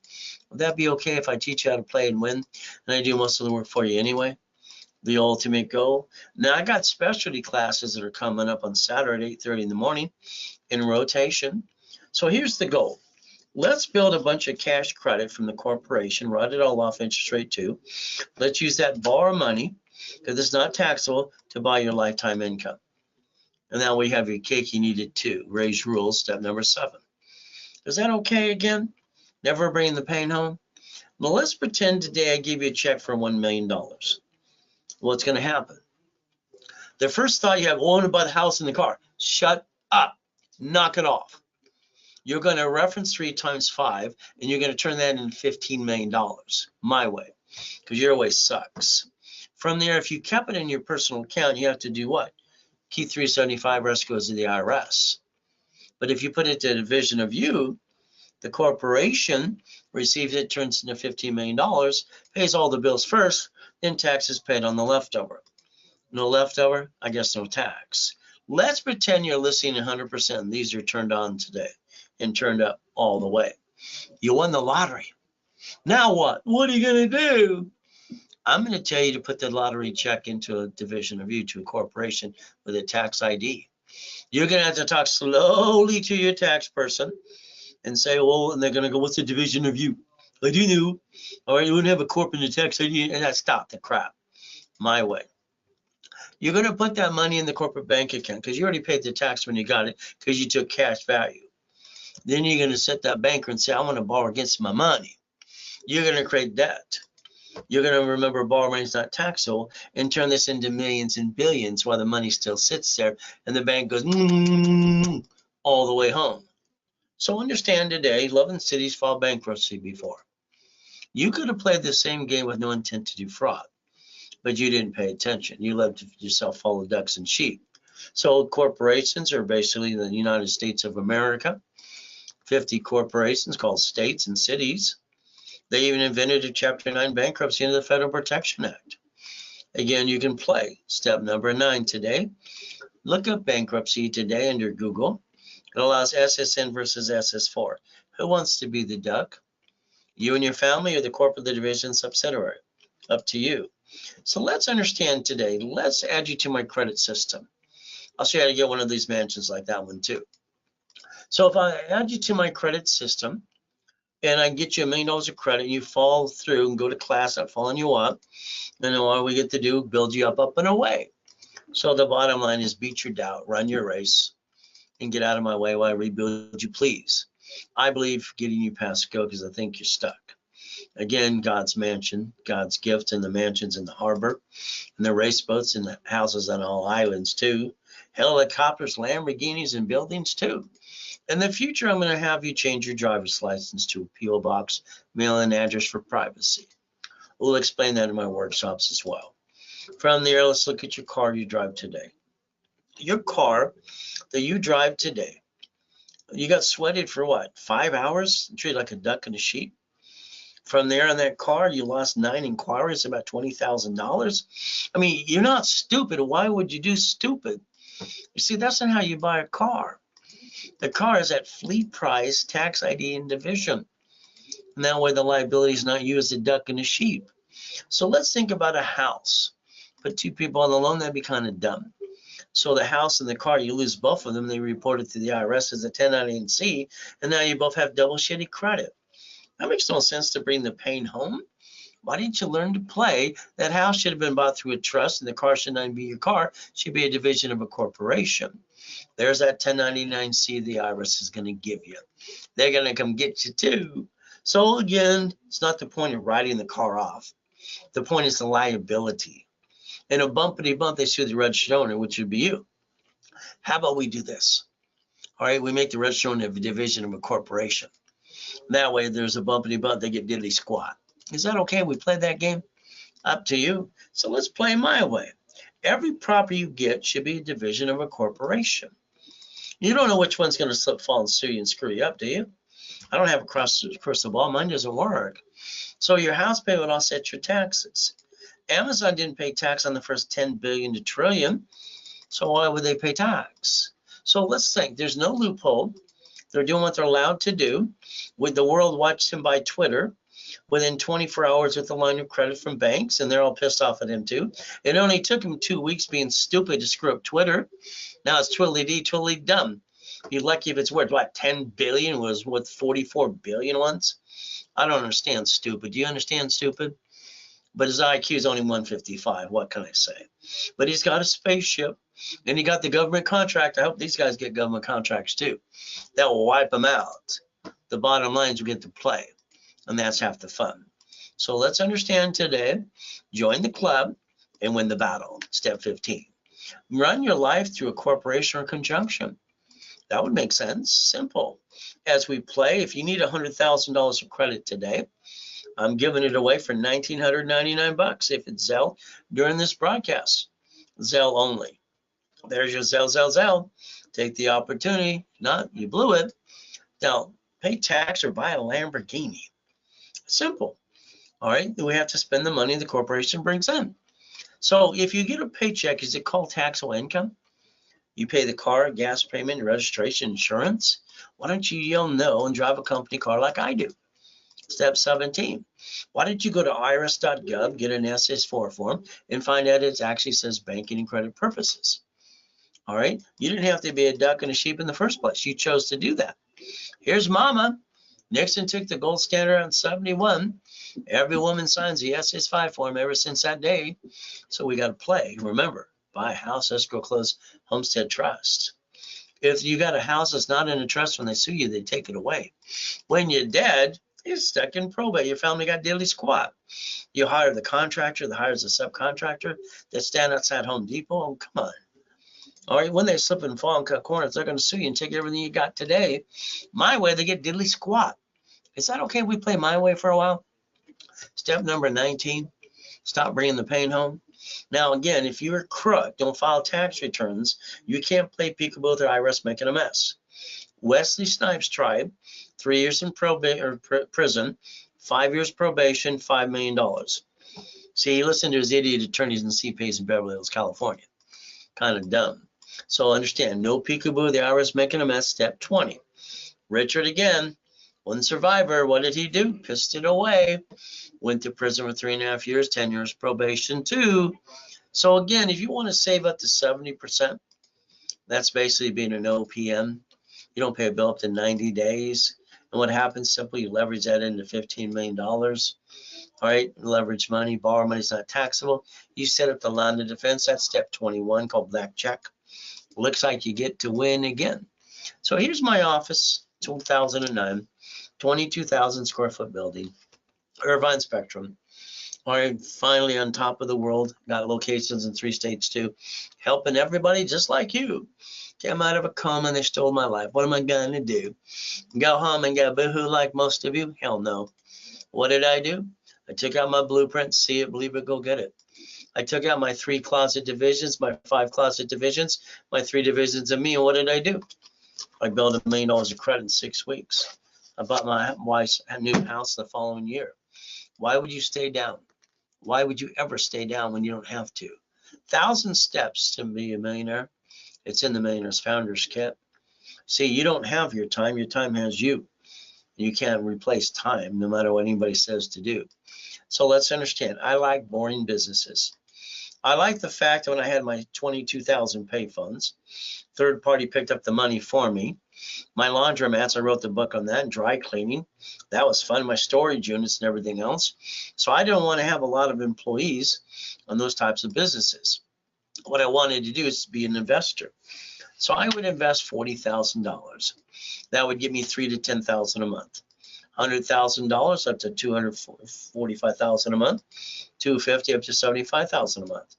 Would that be okay if I teach you how to play and win? And I do most of the work for you anyway? The ultimate goal. Now I got specialty classes that are coming up on Saturday at 8:30 in the morning in rotation. So here's the goal. Let's build a bunch of cash credit from the corporation, write it all off interest rate too. Let's use that borrow money, because it's not taxable, to buy your lifetime income. And now we have your cake you needed too. Raise rules, step number 7. Is that okay again? Never bring the pain home? Well, let's pretend today I give you a check for $1 million. What's going to happen? The first thought you have, oh, I want to buy the house and the car. Shut up. Knock it off. You're going to reference 3 times 5, and you're going to turn that into $15 million, my way, because your way sucks. From there, if you kept it in your personal account, you have to do what? Keep 375, rest goes to the IRS. But if you put it to a division of you, the corporation receives it, turns into $15 million, pays all the bills first, then taxes paid on the leftover. No leftover, I guess no tax. Let's pretend you're listening 100%, and these are turned on today and turned up all the way. You won the lottery. Now what? What are you going to do? I'm going to tell you to put the lottery check into a division of you, to a corporation with a tax ID. You're going to have to talk slowly to your tax person and say, well, and they're going to go, what's the division of you? I do know. All right, you wouldn't have a corp in the tax ID. And stop the crap. My way. You're going to put that money in the corporate bank account because you already paid the tax when you got it because you took cash value. Then you're going to set that banker and say, I want to borrow against my money. You're going to create debt. You're going to remember borrowing is not taxable and turn this into millions and billions while the money still sits there and the bank goes all the way home. So understand today, 11 cities filed bankruptcy before. You could have played the same game with no intent to do fraud, but you didn't pay attention. You let yourself follow ducks and sheep. So corporations are basically the United States of America. 50 corporations called states and cities. They even invented a Chapter 9 bankruptcy into the Federal Protection Act. Again, you can play. Step number 9 today. Look up bankruptcy today under Google. It allows SSN versus SS4. Who wants to be the duck? You and your family or the corporate division subsidiary? Up to you. So let's understand today. Let's add you to my credit system. I'll show you how to get one of these mansions like that one too. So if I add you to my credit system, and I get you $1 million of credit, you fall through and go to class, I'm following you up, and then all we get to do, build you up and away. So the bottom line is beat your doubt, run your race, and get out of my way while I rebuild you, please. I believe getting you past go because I think you're stuck. Again, God's mansion, God's gift, and the mansions in the harbor, and the race boats and the houses on all islands too, helicopters, Lamborghinis, and buildings too. In the future, I'm going to have you change your driver's license to a P.O. box, mail-in address for privacy. We'll explain that in my workshops as well. From there, let's look at your car you drive today. Your car that you drive today, you got sweated for what, 5 hours? Treated like a duck and a sheep. From there in that car, you lost 9 inquiries, about $20,000. I mean, you're not stupid. Why would you do stupid? You see, that's not how you buy a car. The car is at fleet price, tax ID, and division. And that way the liability is not you as a duck and a sheep. So let's think about a house. Put 2 people on the loan, that'd be kind of dumb. So the house and the car, you lose both of them. They report it to the IRS as a 1099-C, and now you both have double shitty credit. That makes no sense to bring the pain home. Why didn't you learn to play? That house should have been bought through a trust, and the car should not be your car. It should be a division of a corporation. There's that 1099-C the IRS is going to give you. They're going to come get you too. So again, it's not the point of writing the car off. The point is the liability. In a bumpity bump, they sue the registered owner, which would be you. How about we do this? All right, we make the registered owner a division of a corporation. That way, there's a bumpity bump, they get diddly squat. Is that okay? We played that game? Up to you. So let's play my way. Every property you get should be a division of a corporation. You don't know which one's going to slip, fall, and sue you and screw you up, do you? I don't have a crystal ball. Mine doesn't work. So your house payment would offset your taxes. Amazon didn't pay tax on the first 10 billion to trillion. So why would they pay tax? So let's think. There's no loophole. They're doing what they're allowed to do. With the world watched him by Twitter within 24 hours with a line of credit from banks, and they're all pissed off at him too. It only took him 2 weeks being stupid to screw up Twitter. Now it's twiddly-dee, twiddly-dum. Be lucky if it's worth what, 10 billion, was worth 44 billion once. I don't understand stupid. Do you understand stupid? But his IQ is only 155. What can I say? But he's got a spaceship, and he got the government contract. I hope these guys get government contracts too. That will wipe them out. The bottom line is we get to play, and that's half the fun. So let's understand today. Join the club and win the battle. Step 15. Run your life through a corporation or conjunction. That would make sense. Simple. As we play, if you need $100,000 of credit today, I'm giving it away for $1,999 if it's Zelle during this broadcast. Zelle only. There's your Zelle. Take the opportunity. Not, you blew it. Now, pay tax or buy a Lamborghini. Simple. All right, we have to spend the money the corporation brings in. So if you get a paycheck, is it called taxable income? You pay the car, gas payment, registration, insurance. Why don't you yell no and drive a company car like I do? Step 17. Why don't you go to irs.gov, get an SS4 form, and find out it actually says banking and credit purposes? All right, you didn't have to be a duck and a sheep in the first place. You chose to do that. Here's Mama. Nixon took the gold standard on 71. Every woman signs the SS5 form ever since that day. So we got to play. Remember, buy a house, escrow, close, homestead trust. If you got a house that's not in a trust, when they sue you, they take it away. When you're dead, you're stuck in probate. Your family got diddly squat. You hire the contractor that hires the subcontractor that stand outside Home Depot. Oh, come on. All right, when they slip and fall and cut corners, they're going to sue you and take everything you got today. My way, they get diddly squat. Is that okay if we play my way for a while? Step number 19, stop bringing the pain home. Now, again, if you're a crook, don't file tax returns, you can't play peekaboo with the IRS making a mess. Wesley Snipes tribe, 3 years in prison, 5 years probation, $5 million. See, he listened to his idiot attorneys and CPAs in Beverly Hills, California. Kind of dumb. So understand, no peekaboo, the IRS making a mess. Step 20. Richard again, one survivor. What did he do? Pissed it away. Went to prison for 3.5 years, 10 years probation too. So again, if you want to save up to 70%, that's basically being an OPM. You don't pay a bill up to 90 days. And what happens, simply you leverage that into $15 million. All right, leverage money, borrow money is not taxable. You set up the line of defense. That's step 21, called blackjack. Looks like you get to win again. So here's my office, 2009, 22,000 square foot building, Irvine Spectrum. All right, finally on top of the world, got locations in 3 states too, helping everybody just like you. Came out of a coma and they stole my life. What am I gonna do? Go home and go boohoo like most of you? Hell no. What did I do? I took out my blueprint, see it, believe it, go get it. I took out my 3 closet divisions, my 5 closet divisions, my 3 divisions of me, and what did I do? I built $1 million of credit in 6 weeks. I bought my wife's new house the following year. Why would you stay down? Why would you ever stay down when you don't have to? 1,000 steps to be a millionaire. It's in the Millionaires Founders Kit. See, you don't have your time has you. You can't replace time, no matter what anybody says to do. So let's understand, I like boring businesses. I like the fact that when I had my 22,000 pay funds, third party picked up the money for me. My laundromats, I wrote the book on that, and dry cleaning. That was fun, my storage units and everything else. So I don't want to have a lot of employees on those types of businesses. What I wanted to do is be an investor. So I would invest $40,000. That would give me $3,000 to $10,000 a month. $100,000 up to $245,000 a month. $250,000 up to $75,000 a month.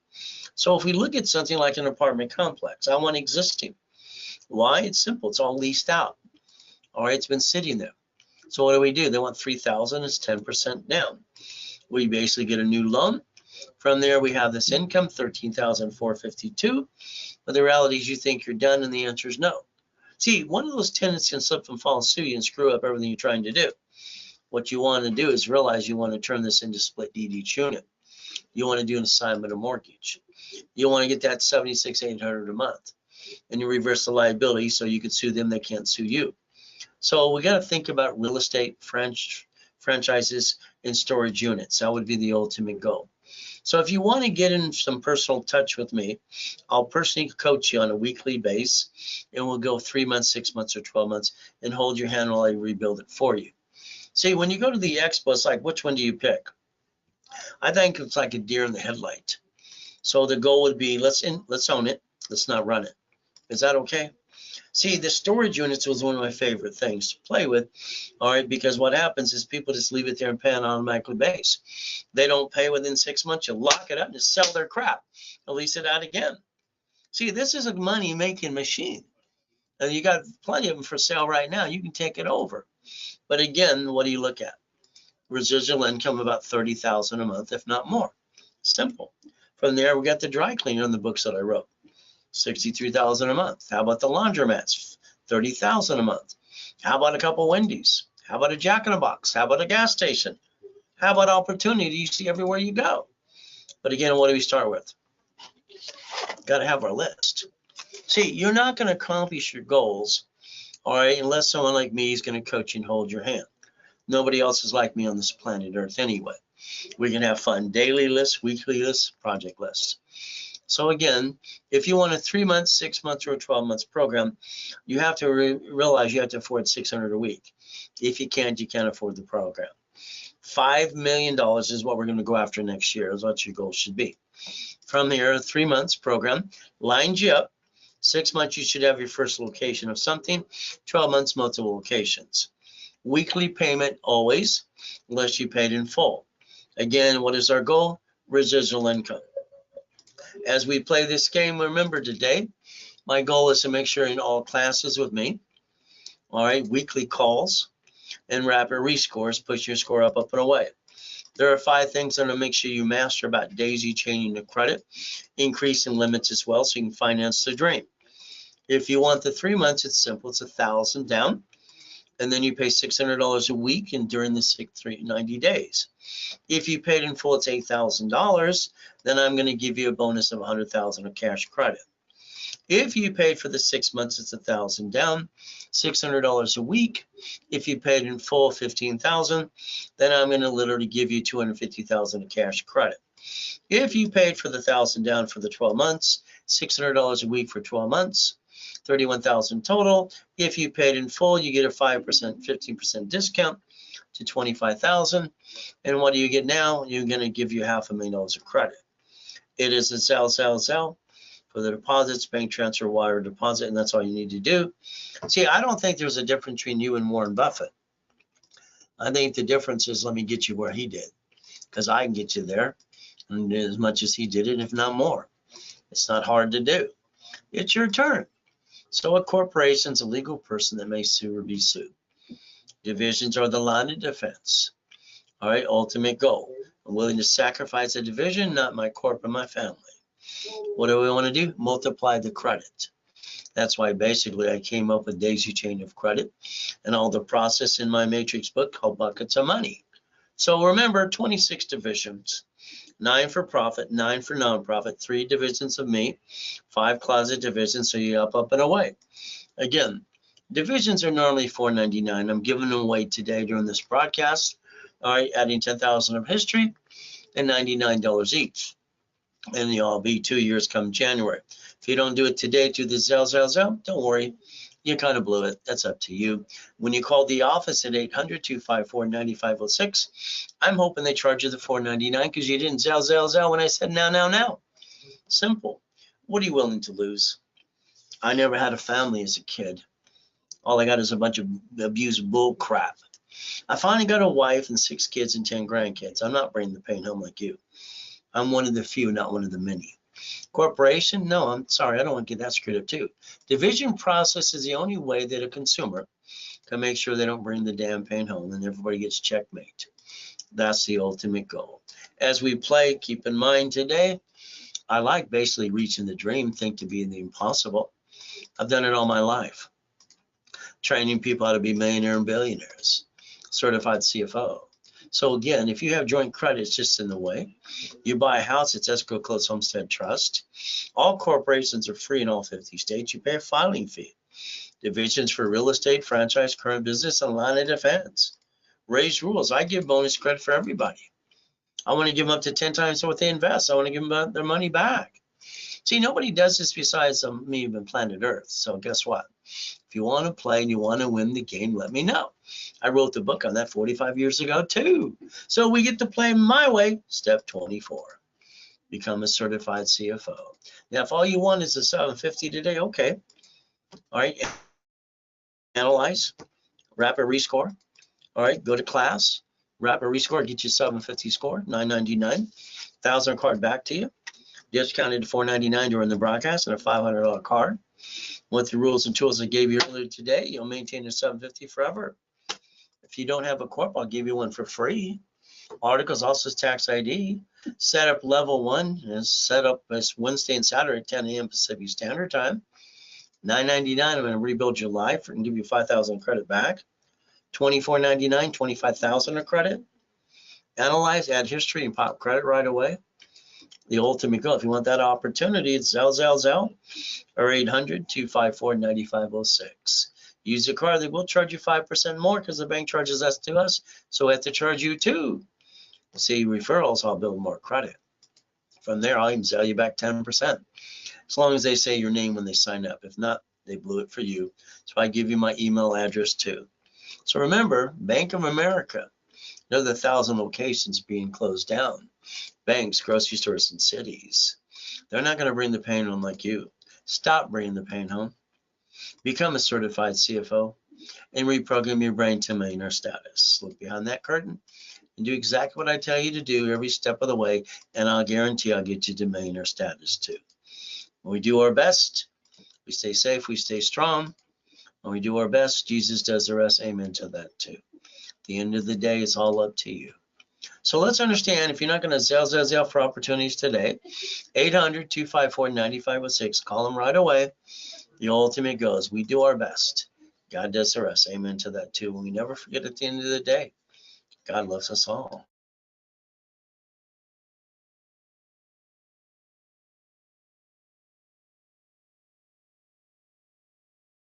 So if we look at something like an apartment complex, I want existing. Why? It's simple. It's all leased out. All right, it's been sitting there. So what do? They want $3,000. It's 10% down. We basically get a new loan. From there, we have this income, $13,452. But the reality is you think you're done, and the answer is no. See, one of those tenants can slip and fall and sue you and screw up everything you're trying to do. What you want to do is realize you want to turn this into split deed each unit. You want to do an assignment of mortgage. You want to get that $76,800 a month. And you reverse the liability so you can sue them, they can't sue you. So we got to think about real estate, franchises, and storage units. That would be the ultimate goal. So if you want to get in some personal touch with me, I'll personally coach you on a weekly base, and we'll go 3 months, 6 months, or 12 months and hold your hand while I rebuild it for you. See, when you go to the expo, it's like, which one do you pick? I think it's like a deer in the headlight. So the goal would be, let's own it. Let's not run it. Is that okay? See, the storage units was one of my favorite things to play with, all right, because what happens is people just leave it there and pay on an automatically base. They don't pay within 6 months, you lock it up and just sell their crap, and lease it out again. See, this is a money-making machine. And you got plenty of them for sale right now. You can take it over. But again, what do you look at? Residual income about $30,000 a month, if not more. Simple. From there, we got the dry cleaner on the books that I wrote. $63,000 a month. How about the laundromats? $30,000 a month. How about a couple Wendy's? How about a Jack in the Box? How about a gas station? How about opportunity you see everywhere you go? But again, what do we start with? Got to have our list. See, you're not going to accomplish your goals, all right, unless someone like me is going to coach you and hold your hand. Nobody else is like me on this planet Earth anyway. We can have fun daily lists, weekly lists, project lists. So again, if you want a 3 months, 6 months, or a 12 months program, you have to realize you have to afford $600 a week. If you can't afford the program. $5 million is what we're going to go after next year, is what your goal should be. From here, a 3 months program lines you up. 6 months, you should have your first location of something. 12 months, multiple locations. Weekly payment always, unless you paid in full. Again, what is our goal? Residual income. As we play this game, remember today, my goal is to make sure in all classes with me, all right, weekly calls and rapid rescores, push your score up and away. There are 5 things that I'm going to make sure you master about daisy chaining the credit, increasing limits as well so you can finance the dream. If you want the 3 months, it's simple. It's $1,000 down, and then you pay $600 a week and during the 90 days. If you paid in full, it's $8,000. Then I'm going to give you a bonus of $100,000 of cash credit. If you paid for the 6 months, it's $1,000 down, $600 a week. If you paid in full, $15,000, then I'm going to literally give you $250,000 of cash credit. If you paid for the $1,000 down for the 12 months, $600 a week for 12 months, $31,000 total. If you paid in full, you get a 5%, 15% discount to $25,000. And what do you get now? You're going to give you $500,000 of credit. It is a sell for the deposits, bank transfer, wire deposit, and that's all you need to do. See, I don't think there's a difference between you and Warren Buffett. I think the difference is, let me get you where he did, because I can get you there and as much as he did it, if not more. It's not hard to do. It's your turn. So a corporation is a legal person that may sue or be sued. Divisions are the line of defense. All right, ultimate goal. I'm willing to sacrifice a division, not my corp and my family. What do we want to do? Multiply the credit. That's why basically I came up with daisy chain of credit and all the process in my matrix book called Buckets of Money. So remember, 26 divisions, 9 for profit, 9 for nonprofit, 3 divisions of me, 5 closet divisions, so you up and away. Again, divisions are normally $4.99. I'm giving them away today during this broadcast. All right, adding 10,000 of history and $99 each. And they'll all be 2 years come January. If you don't do it today through the Zelle, don't worry. You kind of blew it. That's up to you. When you call the office at 800-254-9506, I'm hoping they charge you the $4.99 because you didn't Zelle when I said now. Simple. What are you willing to lose? I never had a family as a kid. All I got is a bunch of abused bull crap. I finally got a wife and 6 kids and 10 grandkids. I'm not bringing the pain home like you. I'm one of the few, not one of the many. Corporation? No, I'm sorry. I don't want to get that screwed up too. Division process is the only way that a consumer can make sure they don't bring the damn pain home and everybody gets checkmate. That's the ultimate goal. As we play, keep in mind today, I like basically reaching the dream, think to be the impossible. I've done it all my life. Training people how to be millionaire and billionaires. Certified CFO. So again, if you have joint credit, it's just in the way. You buy a house, it's escrow, close, homestead, trust. All corporations are free in all 50 states. You pay a filing fee. Divisions for real estate, franchise, current business, and line of defense. Raise rules. I give bonus credit for everybody. I want to give them up to 10 times what they invest. I want to give them their money back. See, nobody does this besides me and planet Earth. So guess what? If you want to play and you want to win the game, let me know. I wrote the book on that 45 years ago too. So we get to play my way. Step 24, become a certified CFO. Now, if all you want is a 750 today, okay. All right, analyze, rapid rescore. All right, go to class, rapid rescore, get you 750 score, $9.99, 1,000 card back to you. Discounted to $4.99 during the broadcast and a $500 card. With the rules and tools I gave you earlier today, you'll maintain a 750 forever. If you don't have a corp, I'll give you one for free. Articles also tax ID. Set up level 1 is set up this Wednesday and Saturday at 10 a.m. Pacific Standard Time. $9.99. I'm going to rebuild your life and give you 5,000 credit back. $24.99, 25,000 of credit. Analyze, add history, and pop credit right away. The ultimate goal. If you want that opportunity, it's Zell, or 800-254-9506. Use the card. They will charge you 5% more because the bank charges us to us, so we have to charge you too. See, referrals, I'll build more credit. From there, I'll even sell you back 10%, as long as they say your name when they sign up. If not, they blew it for you. So I give you my email address too. So remember, Bank of America, another 1,000 locations being closed down. Banks, grocery stores, and cities. They're not going to bring the pain home like you. Stop bringing the pain home. Become a certified CFO and reprogram your brain to millionaire status. Look behind that curtain and do exactly what I tell you to do every step of the way, and I'll guarantee I'll get you to millionaire status too. When we do our best, we stay safe, we stay strong. When we do our best, Jesus does the rest. Amen to that too. At the end of the day, it's all up to you. So let's understand, if you're not going to zell for opportunities today, 800-254-9506, call them right away. The ultimate goes, we do our best. God does the rest. Amen to that too. And we never forget at the end of the day, God loves us all.